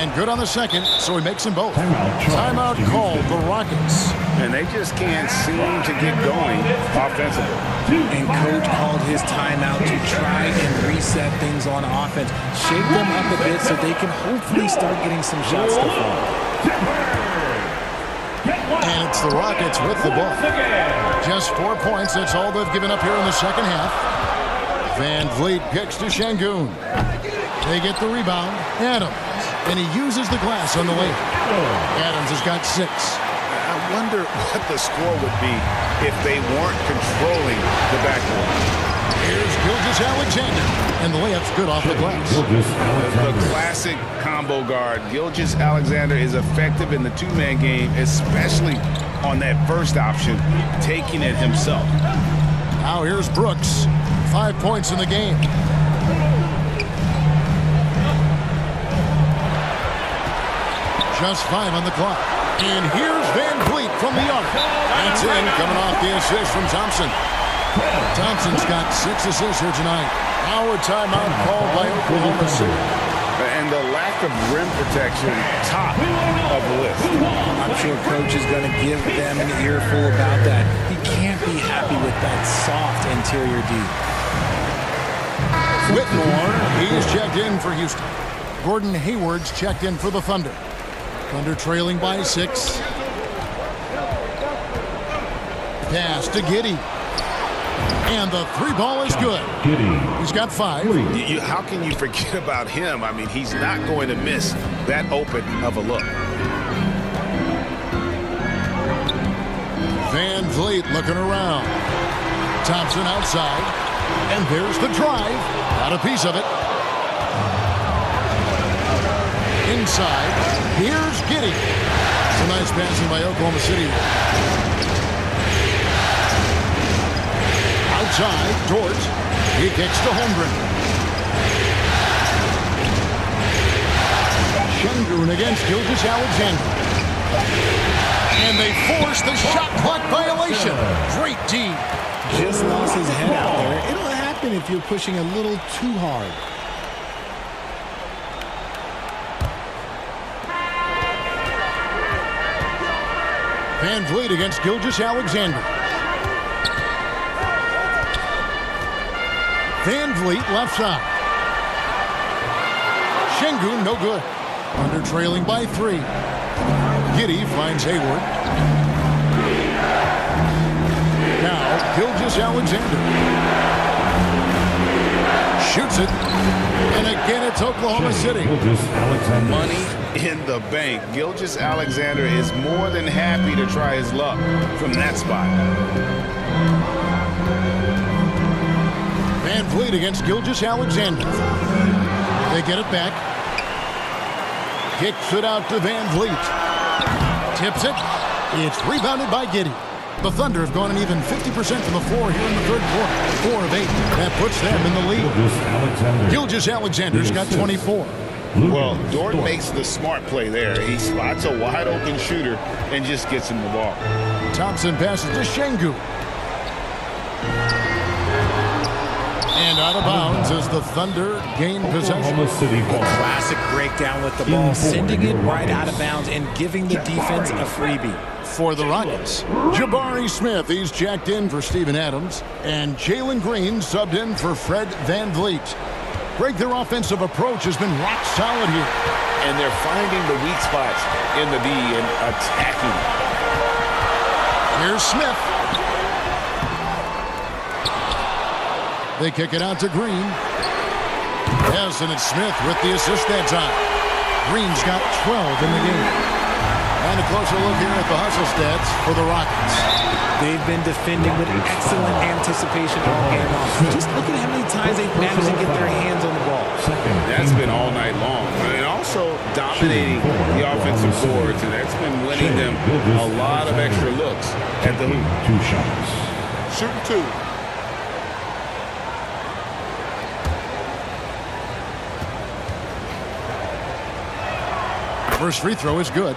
Speaker 2: And good on the second, so he makes them both.
Speaker 5: Timeout
Speaker 2: Called the Rockets.
Speaker 3: And they just can't seem to get going offensively.
Speaker 4: And coach called his timeout to try and reset things on offense. Shake them up a bit so they can hopefully start getting some shots to fall.
Speaker 2: And it's the Rockets with the ball. Just 4 points. That's all they've given up here in the second half. Van Vliet kicks to Şengün. They get the rebound. Adams. And he uses the glass on the way. Adams has got 6.
Speaker 3: I wonder what the score would be if they weren't controlling the backcourt.
Speaker 2: Here's Gilgeous-Alexander. And the layup's good off the glass.
Speaker 3: The classic combo guard. Gilgeous-Alexander is effective in the two-man game, especially on that first option, taking it himself.
Speaker 2: Now here's Brooks. 5 points in the game. Just 5 on the clock. And here's Van Vliet from the arc. That's in, coming off the assist from Thompson. Thompson's got 6 assists here tonight. Our timeout called by Oklahoma City.
Speaker 3: And the lack of rim protection, top of the list.
Speaker 4: I'm sure coach is going to give them an earful about that. He can't be happy with that soft interior D.
Speaker 2: Whitmore, he's checked in for Houston. Gordon Hayward's checked in for the Thunder. Thunder trailing by 6. Pass to Giddey. And the 3 ball is good. He's got 5.
Speaker 3: How can you forget about him? I mean, he's not going to miss that open of a look.
Speaker 2: Van Vliet looking around. Thompson outside. And there's the drive. Got a piece of it. Inside. Here's Giddey. It's a nice passing by Oklahoma City. Outside, Dort. He kicks to Holmgren. Şengün against Gilgeous-Alexander. And they force the shot clock violation. Great D.
Speaker 4: Just lost his head out there. It'll happen if you're pushing a little too hard.
Speaker 2: Van Vliet against Gilgeous-Alexander. Van Vliet left side. Şengün no good. Under trailing by 3. Giddey finds Hayward. Now Gilgeous-Alexander. Shoots it. And again it's Oklahoma City.
Speaker 3: Money in the bank. Gilgeous-Alexander is more than happy to try his luck from that spot.
Speaker 2: Van Vliet against Gilgeous-Alexander. They get it back. Kicks it out to Van Vliet. Tips it. It's rebounded by Giddey. The Thunder have gone an even 50% from the floor here in the third quarter. 4 of 8. That puts them in the lead. Gilgeous-Alexander's got 24.
Speaker 3: Well, Dort makes the smart play there. He spots a wide open shooter and just gets him the ball.
Speaker 2: Thompson passes to Şengün. And out of bounds as the Thunder gain possession.
Speaker 4: Classic breakdown with the ball, sending it right out of bounds and giving the defense a freebie.
Speaker 2: For the Rockets, Jabari Smith, he's checked in for Steven Adams. And Jalen Green subbed in for Fred Van Vliet. Greg, their offensive approach has been rock solid here.
Speaker 3: And they're finding the weak spots in the D and attacking.
Speaker 2: Here's Smith. They kick it out to Green. Yes, and it's Smith with the assist that time. Green's got 12 in the game. And a closer look here at the hustle stats for the Rockets.
Speaker 4: They've been defending with excellent anticipation all game long. Just look at how many times they've managed to get their hands on the ball.
Speaker 3: That's been all night long. And also dominating the offensive boards, and that's been winning them a lot of extra looks at the hoop.
Speaker 5: 2 shots.
Speaker 9: Shooting 2.
Speaker 2: First free throw is good.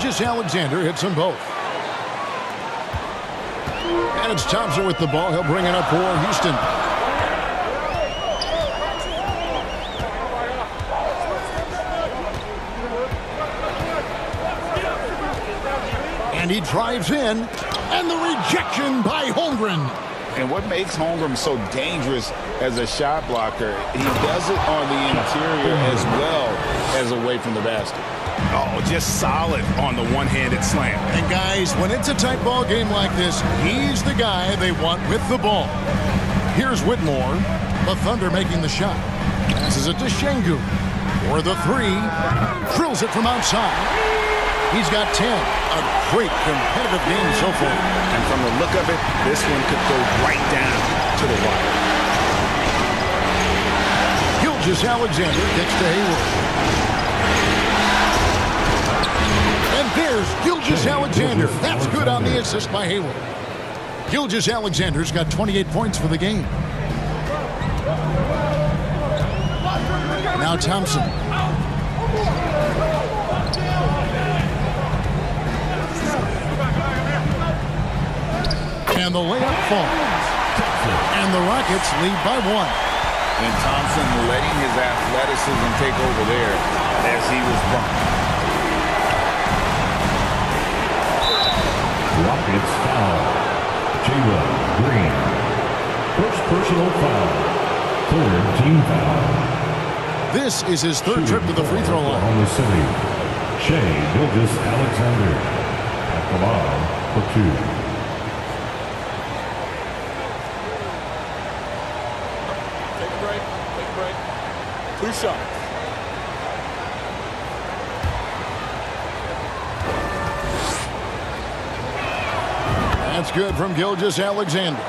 Speaker 2: Gilgeous-Alexander hits them both. And it's Thompson with the ball. He'll bring it up for Houston. And he drives in. And the rejection by Holmgren.
Speaker 7: And what makes Holmgren so dangerous as a shot blocker, he does it on the interior as well as away from the basket.
Speaker 3: Oh, just solid on the one-handed slam.
Speaker 2: And guys, when it's a tight ball game like this, he's the guy they want with the ball. Here's Whitmore. The Thunder making the shot. Passes it to Şengün. For the three. Drills it from outside. He's got 10. A great competitive game so far.
Speaker 3: And from the look of it, this one could go right down to the wire.
Speaker 2: Gilgeous-Alexander gets to Hayward. And there's Gilgeous-Alexander. That's good on the assist by Hayward. Gilgeous-Alexander's got 28 points for the game. Now Thompson. And the layup falls. And the Rockets lead by 1.
Speaker 7: And Thompson letting his athleticism take over there as he was bumped.
Speaker 5: Rockets foul. Jalen Green. First personal foul. Third team foul.
Speaker 2: This is his third trip to the free throw line.
Speaker 5: On the city. Gilgeous-Alexander at the line for 2.
Speaker 9: Two shots.
Speaker 2: That's good from Gilgeous-Alexander.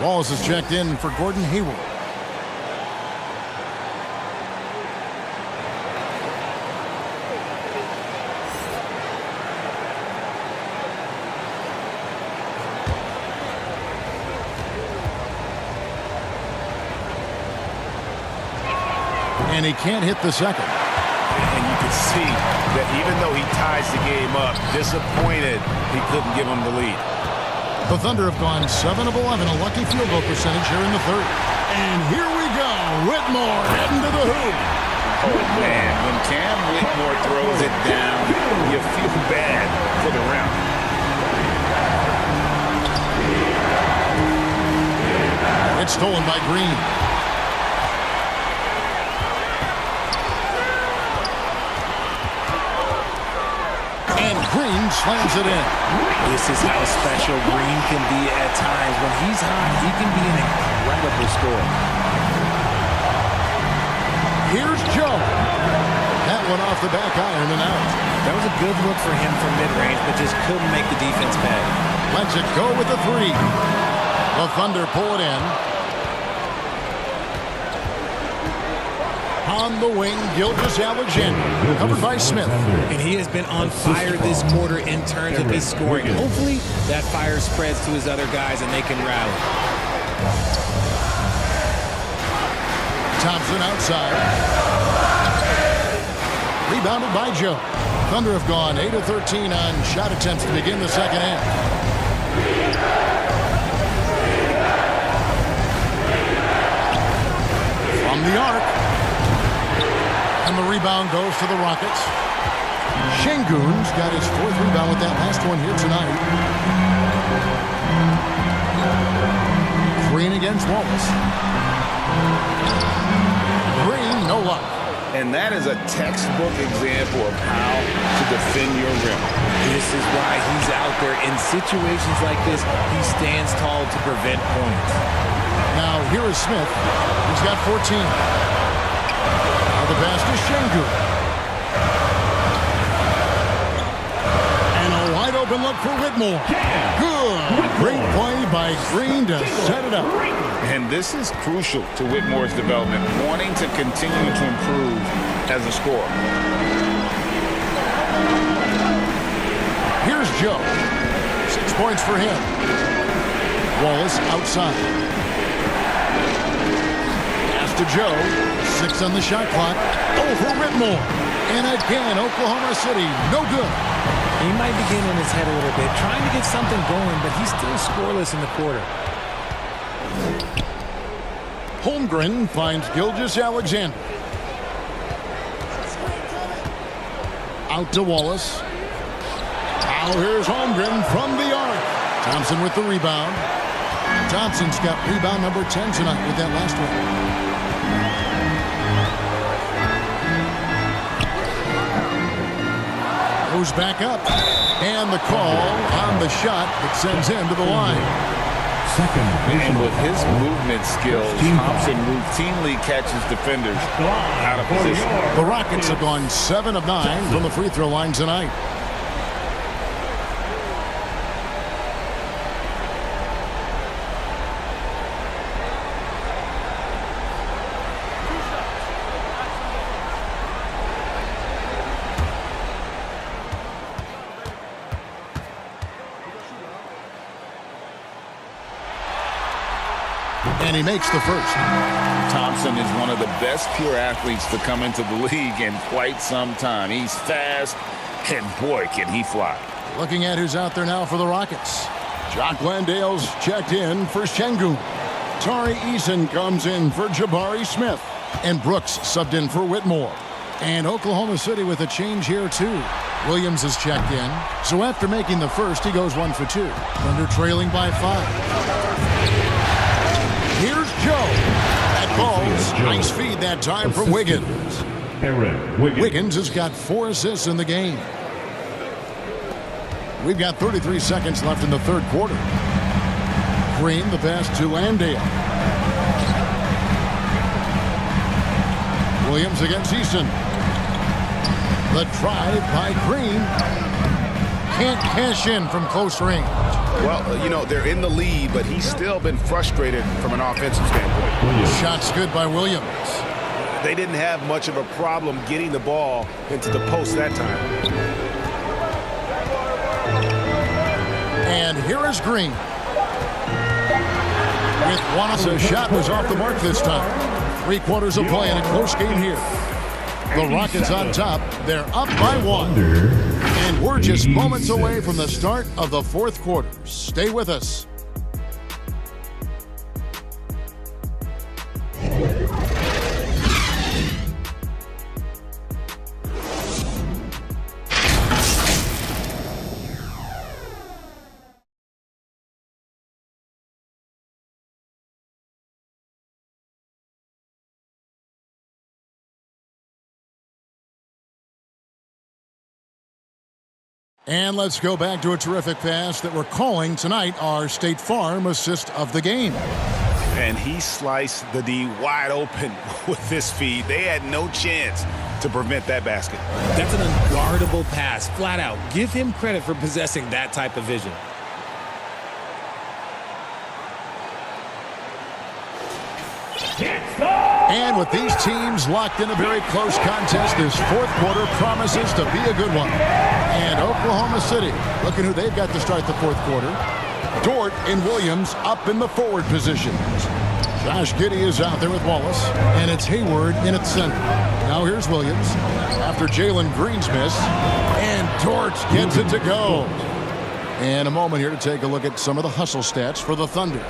Speaker 2: Wallace is checked in for Gordon Hayward. And he can't hit the second.
Speaker 3: And you can see that even though he ties the game up, disappointed he couldn't give him the lead.
Speaker 2: The Thunder have gone 7 of 11, a lucky field goal percentage here in the third. And here we go. Whitmore heading to the hoop.
Speaker 7: Oh, man, when Cam Whitmore throws it down, you feel bad for the rim.
Speaker 2: It's stolen by Green. And Green slams it in.
Speaker 4: This is how special Green can be at times. When he's hot, he can be an incredible scorer.
Speaker 2: Here's Joe. That one off the back iron and out.
Speaker 4: That was a good look for him from mid-range, but just couldn't make the defense pay.
Speaker 2: Lets it go with the three. The Thunder pull it in. On the wing, Gilgeous-Alexander, covered by Smith.
Speaker 4: And he has been on fire this quarter in terms of his scoring. Hopefully, that fire spreads to his other guys and they can rally.
Speaker 2: Thompson outside. Rebounded by Joe. Thunder have gone 8 of 13 on shot attempts to begin the second half. From the arc. And the rebound goes to the Rockets. Şengün's got his 4th rebound with that last one here tonight. Green against Wallace. Green, no luck.
Speaker 7: And that is a textbook example of how to defend your rim.
Speaker 4: This is why he's out there. In situations like this, he stands tall to prevent points.
Speaker 2: Now, here is Smith. He's got 14. Now the pass to Şengün. And a wide open look for Whitmore. Good. Great play by Green to set it up.
Speaker 7: And this is crucial to Whitmore's development, wanting to continue to improve as a scorer.
Speaker 2: Here's Joe. 6 points for him. Wallace outside. Pass to Joe. 6 on the shot clock. Oh, for Whitmore. And again, Oklahoma City, no good.
Speaker 4: He might be getting in his head a little bit, trying to get something going, but he's still scoreless in the quarter.
Speaker 2: Holmgren finds Gilgeous-Alexander. Out to Wallace. Now here's Holmgren from the arc. Thompson with the rebound. Thompson's got rebound number 10 tonight with that last one. Goes back up. And the call on the shot that sends him to the line.
Speaker 7: And with his movement skills, Thompson routinely catches defenders out of position.
Speaker 2: The Rockets have gone 7 of 9 from the free throw line tonight. And he makes the first.
Speaker 7: Thompson is one of the best pure athletes to come into the league in quite some time. He's fast, and boy, can he fly.
Speaker 2: Looking at who's out there now for the Rockets. Jock Landale's checked in for Şengün. Tari Eason comes in for Jabari Smith. And Brooks subbed in for Whitmore. And Oklahoma City with a change here, too. Williams is checked in. So after making the first, he goes 1 for 2. Thunder trailing by 5. Here's Joe. That ball's nice feed that time for Wiggins. Wiggins has got 4 assists in the game. We've got 33 seconds left in the third quarter. Green, the pass to Landale. Williams against Eason. The drive by Green. Can't cash in from close range.
Speaker 3: Well, you know, they're in the lead, but he's still been frustrated from an offensive standpoint.
Speaker 2: Shot's good by Williams.
Speaker 3: They didn't have much of a problem getting the ball into the post that time.
Speaker 2: And here is Green. With one, so shot was off the mark this time. 3 quarters of play in a close game here. The Rockets on top. They're up by 1. And we're just moments away from the start of the fourth quarter. Stay with us. And let's go back to a terrific pass that we're calling tonight our State Farm assist of the game.
Speaker 3: And he sliced the D wide open with this feed. They had no chance to prevent that basket.
Speaker 4: That's an unguardable pass, flat out. Give him credit for possessing that type of vision.
Speaker 2: And with these teams locked in a very close contest, this fourth quarter promises to be a good one. And Oklahoma City, looking who they've got to start the fourth quarter. Dort and Williams up in the forward positions. Josh Giddey is out there with Wallace, and it's Hayward in at center. Now here's Williams after Jalen Green's miss, and Dort gets it to go. And a moment here to take a look at some of the hustle stats for the Thunder.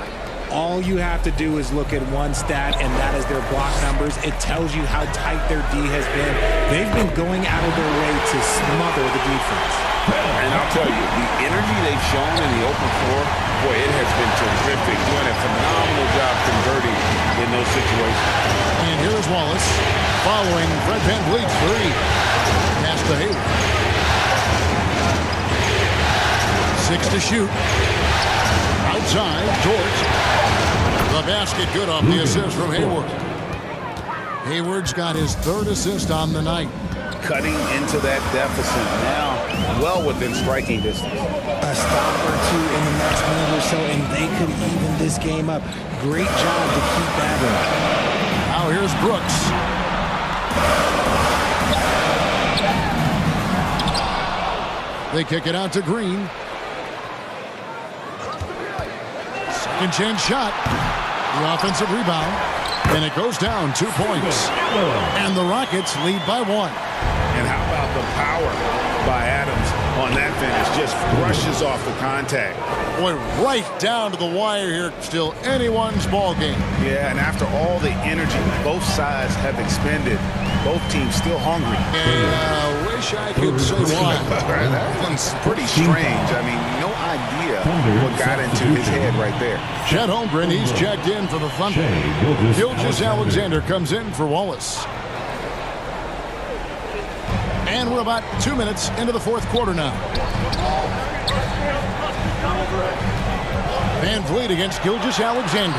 Speaker 4: All you have to do is look at one stat, and that is their block numbers. It tells you how tight their D has been. They've been going out of their way to smother the defense.
Speaker 7: And I'll tell you, the energy they've shown in the open floor, boy, it has been terrific. Doing a phenomenal job converting in those situations.
Speaker 2: And here's Wallace following Fred VanVleet's 3. Pass to Hayward. 6 to shoot. Outside, Dort. The basket good off the assist from Hayward. Hayward's got his 3rd assist on the night.
Speaker 3: Cutting into that deficit now, well within striking distance.
Speaker 4: A stop or 2 in the next minute or so, and they could even this game up. Great job to keep that in.
Speaker 2: Now here's Brooks. They kick it out to Green. Second chance shot. The offensive rebound. And it goes down 2 points. And the Rockets lead by 1.
Speaker 3: And how about the power by Adams on that finish. Just brushes off the contact.
Speaker 2: Went right down to the wire here. Still anyone's ball game.
Speaker 3: Yeah, and after all the energy both sides have expended, both teams still hungry.
Speaker 2: And I wish I could say why.
Speaker 3: That one's pretty strange. I mean, no idea what got into his head right there.
Speaker 2: Chet Holmgren, he's checked in for the Thunder. Gilgeous-Alexander comes in for Wallace. And we're about 2 minutes into the fourth quarter now. Van Vliet against Gilgeous-Alexander.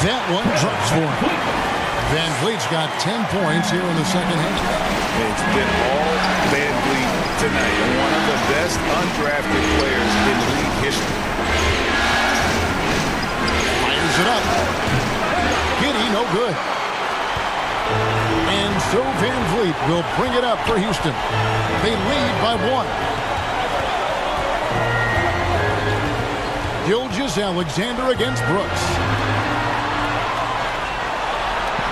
Speaker 2: That one drops for him. Van Vliet's got 10 points here in the second half.
Speaker 3: It's been all Van Vliet tonight. One of the best undrafted players in league history.
Speaker 2: Fires it up. Giddy, no good. And so Van Vliet will bring it up for Houston. They lead by 1. Gilgeous-Alexander against Brooks.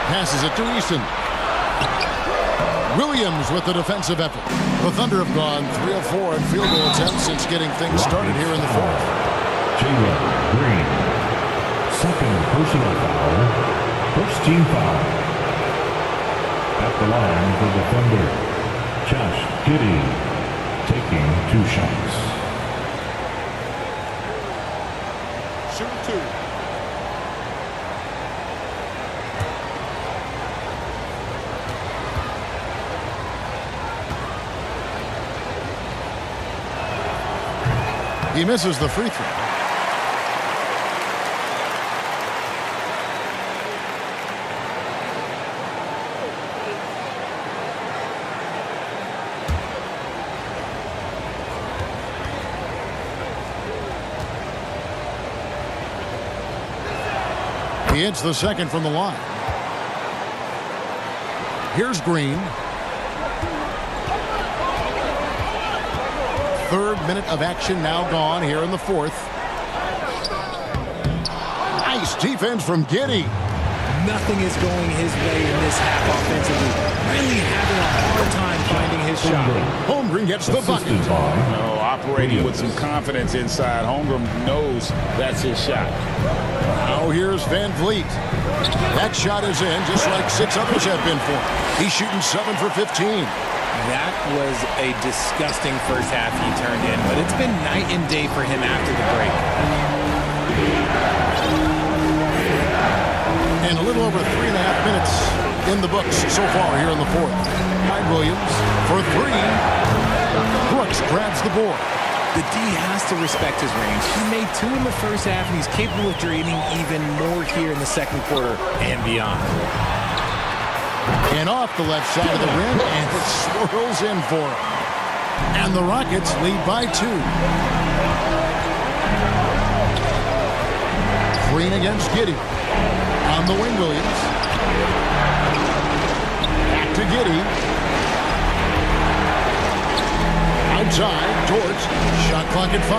Speaker 2: Passes it to Eason. Williams with the defensive effort. The Thunder have gone 3 of 4 in field goal attempts since getting things started here in the fourth.
Speaker 5: Jalen Green. Second personal foul. First team foul. At the line for the Thunder, Josh Giddey taking 2 shots.
Speaker 2: Shoot 2. He misses the free throw. He hits the second from the line. Here's Green. Third minute of action now gone here in the fourth. Nice defense from Giddey.
Speaker 4: Nothing is going his way in this half offensively. Really having a hard time finding his shot.
Speaker 2: Holmgren gets the bucket.
Speaker 3: No, operating with some confidence inside. Holmgren knows that's his shot.
Speaker 2: Now here's Van Vliet. That shot is in, just like 6 others have been for him. He's shooting 7 for 15.
Speaker 4: That was a disgusting first half he turned in, but it's been night and day for him after the break.
Speaker 2: And a little over 3.5 minutes in the books so far here in the fourth. Williams for 3. Brooks grabs the board.
Speaker 4: The D has to respect his range. He made 2 in the first half, and he's capable of draining even more here in the second quarter and beyond.
Speaker 2: And off the left side of the rim, and it swirls in for him. And the Rockets lead by 2. Green against Giddey. On the wing, Williams. Back to Giddey. Outside, George. Shot clock at 5.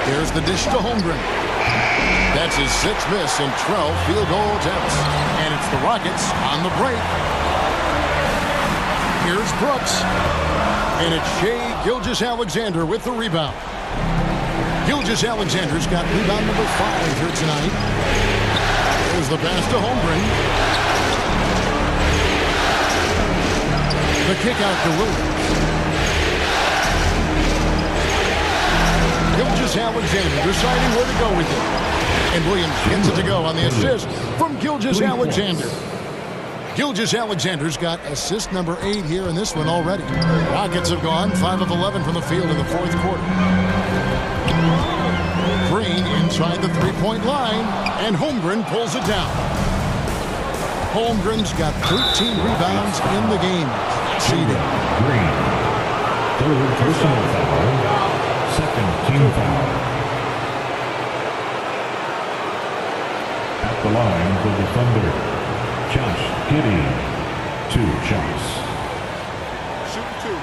Speaker 2: Here's the dish to Holmgren. That's his 6th miss in 12 field goal attempts. And it's the Rockets on the break. Here's Brooks. And it's Shai Gilgeous-Alexander with the rebound. Gilgeous-Alexander's got rebound number 5 here tonight. There's the pass to Holmgren. The kick out to Williams. Gilgeous-Alexander deciding where to go with it. And Williams gets it to go on the assist from Gilgeous-Alexander. Gilgeous-Alexander's got assist number 8 here in this one already. Rockets have gone 5 of 11 from the field in the fourth quarter. Green inside the three-point line, and Holmgren pulls it down. Holmgren's got 13 rebounds in the game. Seeded.
Speaker 5: Green. Third personal foul. Second team foul. At the line for the Thunder, Josh Giddey, 2 shots.
Speaker 2: Shoot 2.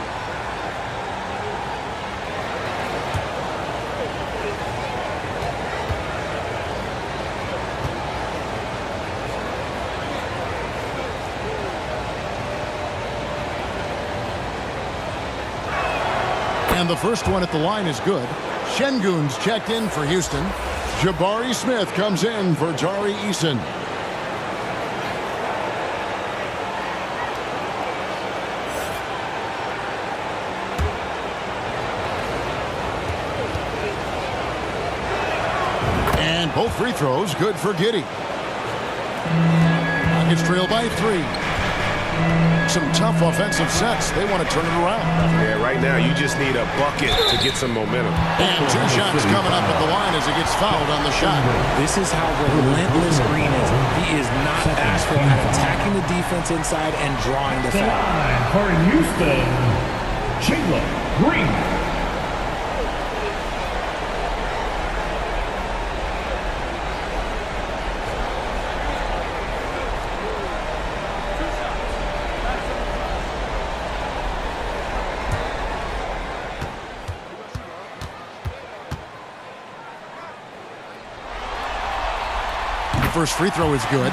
Speaker 2: And the first one at the line is good. Şengün's checked in for Houston. Jabari Smith comes in for Tari Eason. And both free throws good for Giddey. Rockets trail by 3. Some tough offensive sets. They want to turn it around.
Speaker 11: Yeah, right now you just need a bucket to get some momentum.
Speaker 2: And 2 shots coming up at the line as he gets fouled on the shot.
Speaker 4: This is how relentless Green is. He is not bashful at attacking the defense inside and drawing the foul.
Speaker 5: For Houston, Jalen Williams.
Speaker 2: First free throw is good.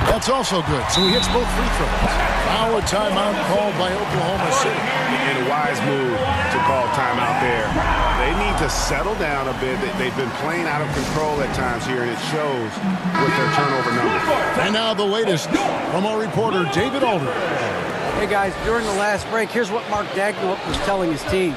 Speaker 2: That's also good. So he hits both free throws. Now a timeout called by Oklahoma City.
Speaker 11: And a wise move to call timeout there. They need to settle down a bit. They've been playing out of control at times here, and it shows with their turnover numbers.
Speaker 2: And now the latest from our reporter, David Aldridge.
Speaker 12: Hey, guys, during the last break, here's what Mark Dagnall was telling his team.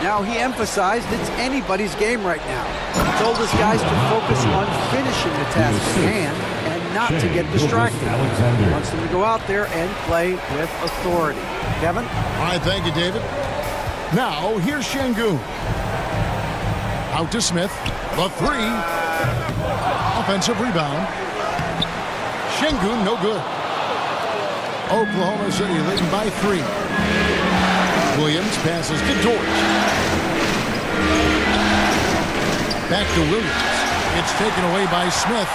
Speaker 12: Now, he emphasized it's anybody's game right now. He told his guys to focus on finishing the task at hand and not to get distracted. He wants them to go out there and play with authority. Kevin?
Speaker 2: All right, thank you, David. Now, here's Şengün. Out to Smith. The 3. Offensive rebound. Şengün, no good. Oklahoma City leading by 3. Williams passes to Dort. Back to Williams. It's taken away by Smith.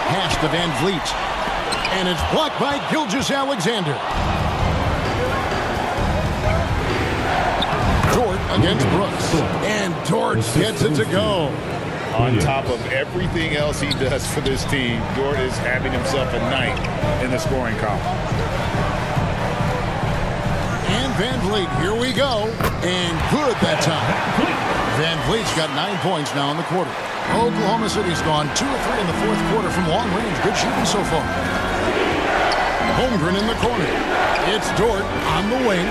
Speaker 2: Pass to Van Vliet. And it's blocked by Gilgeous-Alexander. Dort against Brooks. And Dort gets it to go.
Speaker 3: On top of everything else he does for this team, Dort is having himself a night in the scoring column.
Speaker 2: And Van Vliet, here we go. And good that time. Van Vliet's got 9 points now in the quarter. Oklahoma City's gone 2 of 3 in the fourth quarter from long range. Good shooting so far. Holmgren in the corner. It's Dort on the wing.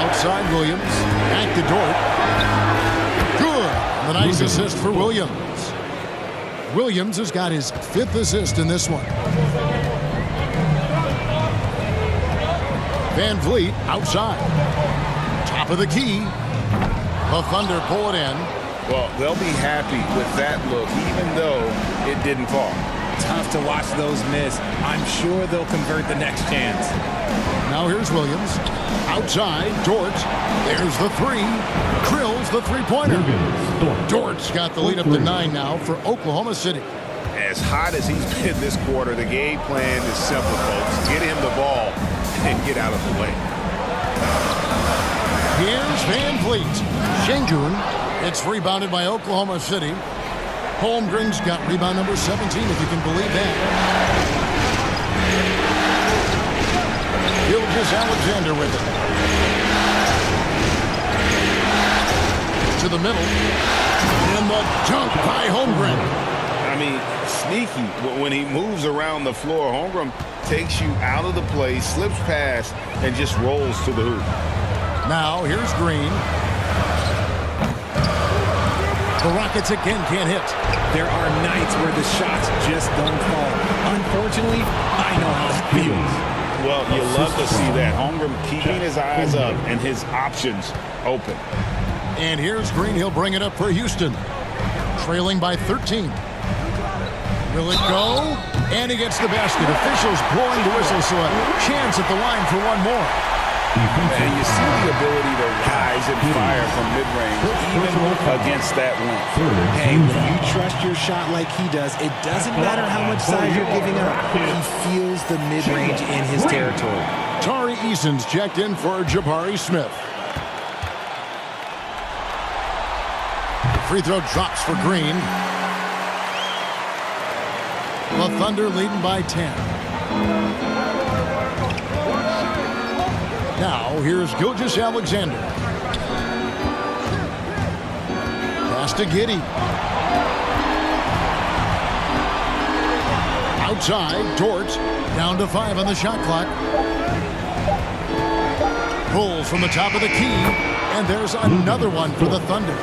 Speaker 2: Outside Williams. Back to Dort. Good. The nice assist for Williams. Williams has got his 5th assist in this one. Van Vliet outside. Top of the key. The Thunder pull it in.
Speaker 3: Well, they'll be happy with that look, even though it didn't fall.
Speaker 4: Tough to watch those miss. I'm sure they'll convert the next chance.
Speaker 2: Now here's Williams. Outside, Dort. There's the 3. Drills the three-pointer. Dort's got the lead up to 9 now for Oklahoma City.
Speaker 11: As hot as he's been this quarter, the game plan is simple, folks. Get him the ball and get out of the way.
Speaker 2: Here's Van Vliet. Şengün. It's rebounded by Oklahoma City. Holmgren's got rebound number 17, if you can believe that. Gilgeous-Alexander with it. To the middle. And the dunk by Holmgren.
Speaker 3: I mean, sneaky. When he moves around the floor, Holmgren takes you out of the play, slips past, and just rolls to the hoop.
Speaker 2: Now, here's Green. The Rockets again can't hit.
Speaker 4: There are nights where the shots just don't fall. Unfortunately, I know how it feels.
Speaker 3: Well, you love to see that. Holmgren keeping his eyes up and his options open.
Speaker 2: And here's Green. He'll bring it up for Houston. Trailing by 13. Will it go? And he gets the basket. Officials blowing the whistle, so a chance at the line for one more.
Speaker 7: And you see the ability to rise and fire from mid-range, even against that wind.
Speaker 4: Hey, when you trust your shot like he does, it doesn't matter how much size you're giving up. He feels the mid-range in his territory.
Speaker 2: Tari Eason's checked in for Jabari Smith. Free throw drops for Green. The Thunder leading by 10. Now, here's Gilgeous-Alexander. Pass to Giddey. Outside, Dort. Down to 5 on the shot clock. Pulls from the top of the key. And there's another one for the Thunder.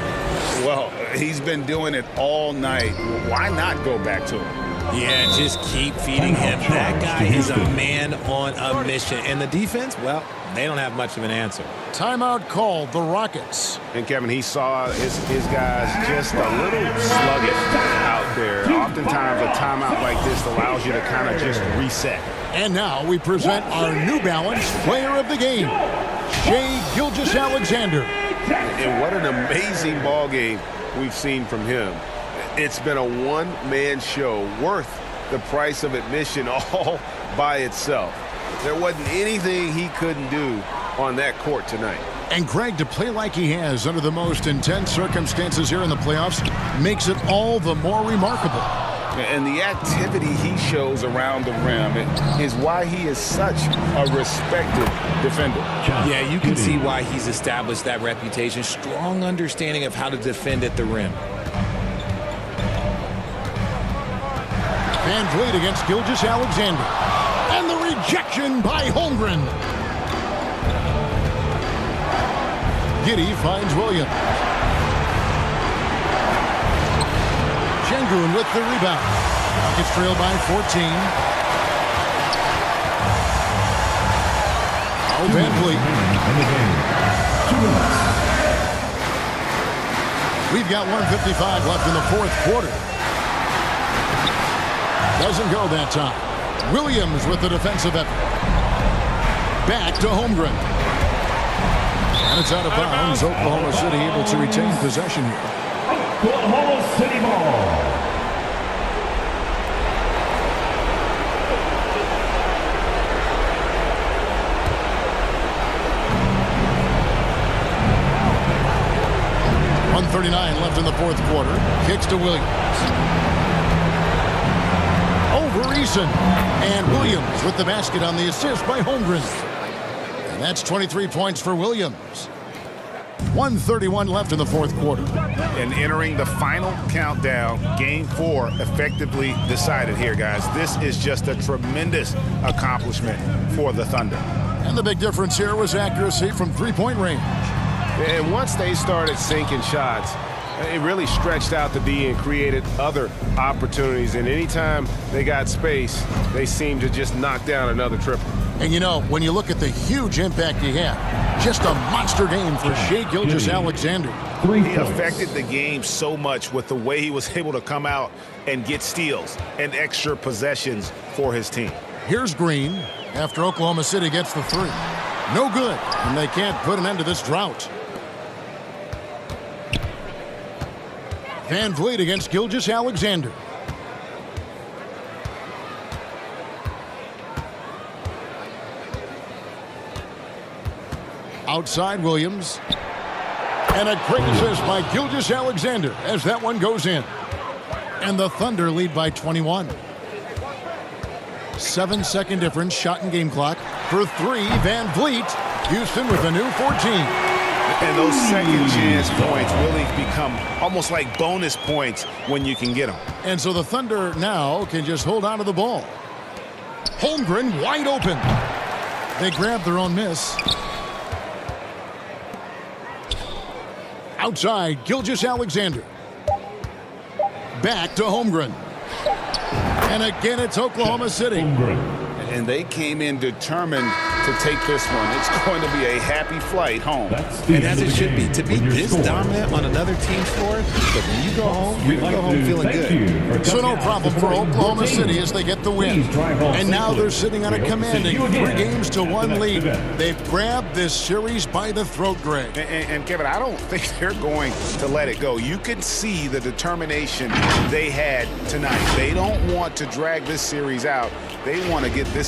Speaker 7: Well, he's been doing it all night. Why not go back to him?
Speaker 4: Yeah, just keep feeding him. That guy is a man on a mission. And the defense, well, they don't have much of an answer.
Speaker 2: Timeout called, the Rockets.
Speaker 11: And, Kevin, he saw his guys just a little sluggish out there. Oftentimes, a timeout like this allows you to kind of just reset.
Speaker 2: And now we present our New Balance player of the game, Shai Gilgeous-Alexander.
Speaker 11: And what an amazing ball game we've seen from him. It's been a one-man show worth the price of admission all by itself. There wasn't anything he couldn't do on that court tonight.
Speaker 2: And Greg, to play like he has under the most intense circumstances here in the playoffs makes it all the more remarkable.
Speaker 7: And the activity he shows around the rim is why he is such a respected defender.
Speaker 4: Yeah, you can see why he's established that reputation. Strong understanding of how to defend at the rim.
Speaker 2: Van Vliet against Gilgeous-Alexander. And the rejection by Holmgren. Giddey finds Williams. Şengün with the rebound. Rockets trail by 14. Now Van Vliet. We've got 1:55 left in the fourth quarter. Doesn't go that time. Williams with the defensive effort. Back to Holmgren. And it's out of bounds. Oklahoma City able to retain possession here.
Speaker 5: Oklahoma City ball.
Speaker 2: .139 left in the fourth quarter. Kicks to Williams. Over Eason. And Williams with the basket on the assist by Holmgren. And that's 23 points for Williams. 1:31 left in the fourth quarter.
Speaker 11: And entering the final countdown, Game 4 effectively decided here, guys. This is just a tremendous accomplishment for the Thunder.
Speaker 2: And the big difference here was accuracy from three-point range.
Speaker 11: And once they started sinking shots, it really stretched out the D and created other opportunities. And anytime they got space, they seemed to just knock down another triple.
Speaker 2: And you know, when you look at the huge impact he had, just a monster game for Shai Gilgeous-Alexander.
Speaker 11: He affected the game so much with the way he was able to come out and get steals and extra possessions for his team.
Speaker 2: Here's Green after Oklahoma City gets the three. No good, and they can't put an end to this drought. Van Vliet against Gilgeous-Alexander. Outside Williams. And a great assist by Gilgeous-Alexander as that one goes in. And the Thunder lead by 21. 7-second difference, shot and game clock. For three, Van Vliet. Houston with a new 14.
Speaker 11: And those second chance points really become almost like bonus points when you can get them.
Speaker 2: And so the Thunder now can just hold on to the ball. Holmgren wide open. They grab their own miss. Outside, Gilgeous-Alexander. Back to Holmgren. And again, it's Oklahoma City.
Speaker 7: And they came in determined
Speaker 3: to take this one. It's going to be a happy flight home.
Speaker 4: And as it should be. To be this dominant on another team's floor, but when you go home, you go home feeling good.
Speaker 2: So no problem for Oklahoma City as they get the win. And now they're sitting on a commanding 3-1 lead. They've grabbed this series by the throat, Greg.
Speaker 3: And Kevin, I don't think they're going to let it go. You can see the determination they had tonight. They don't want to drag this series out. They want to get this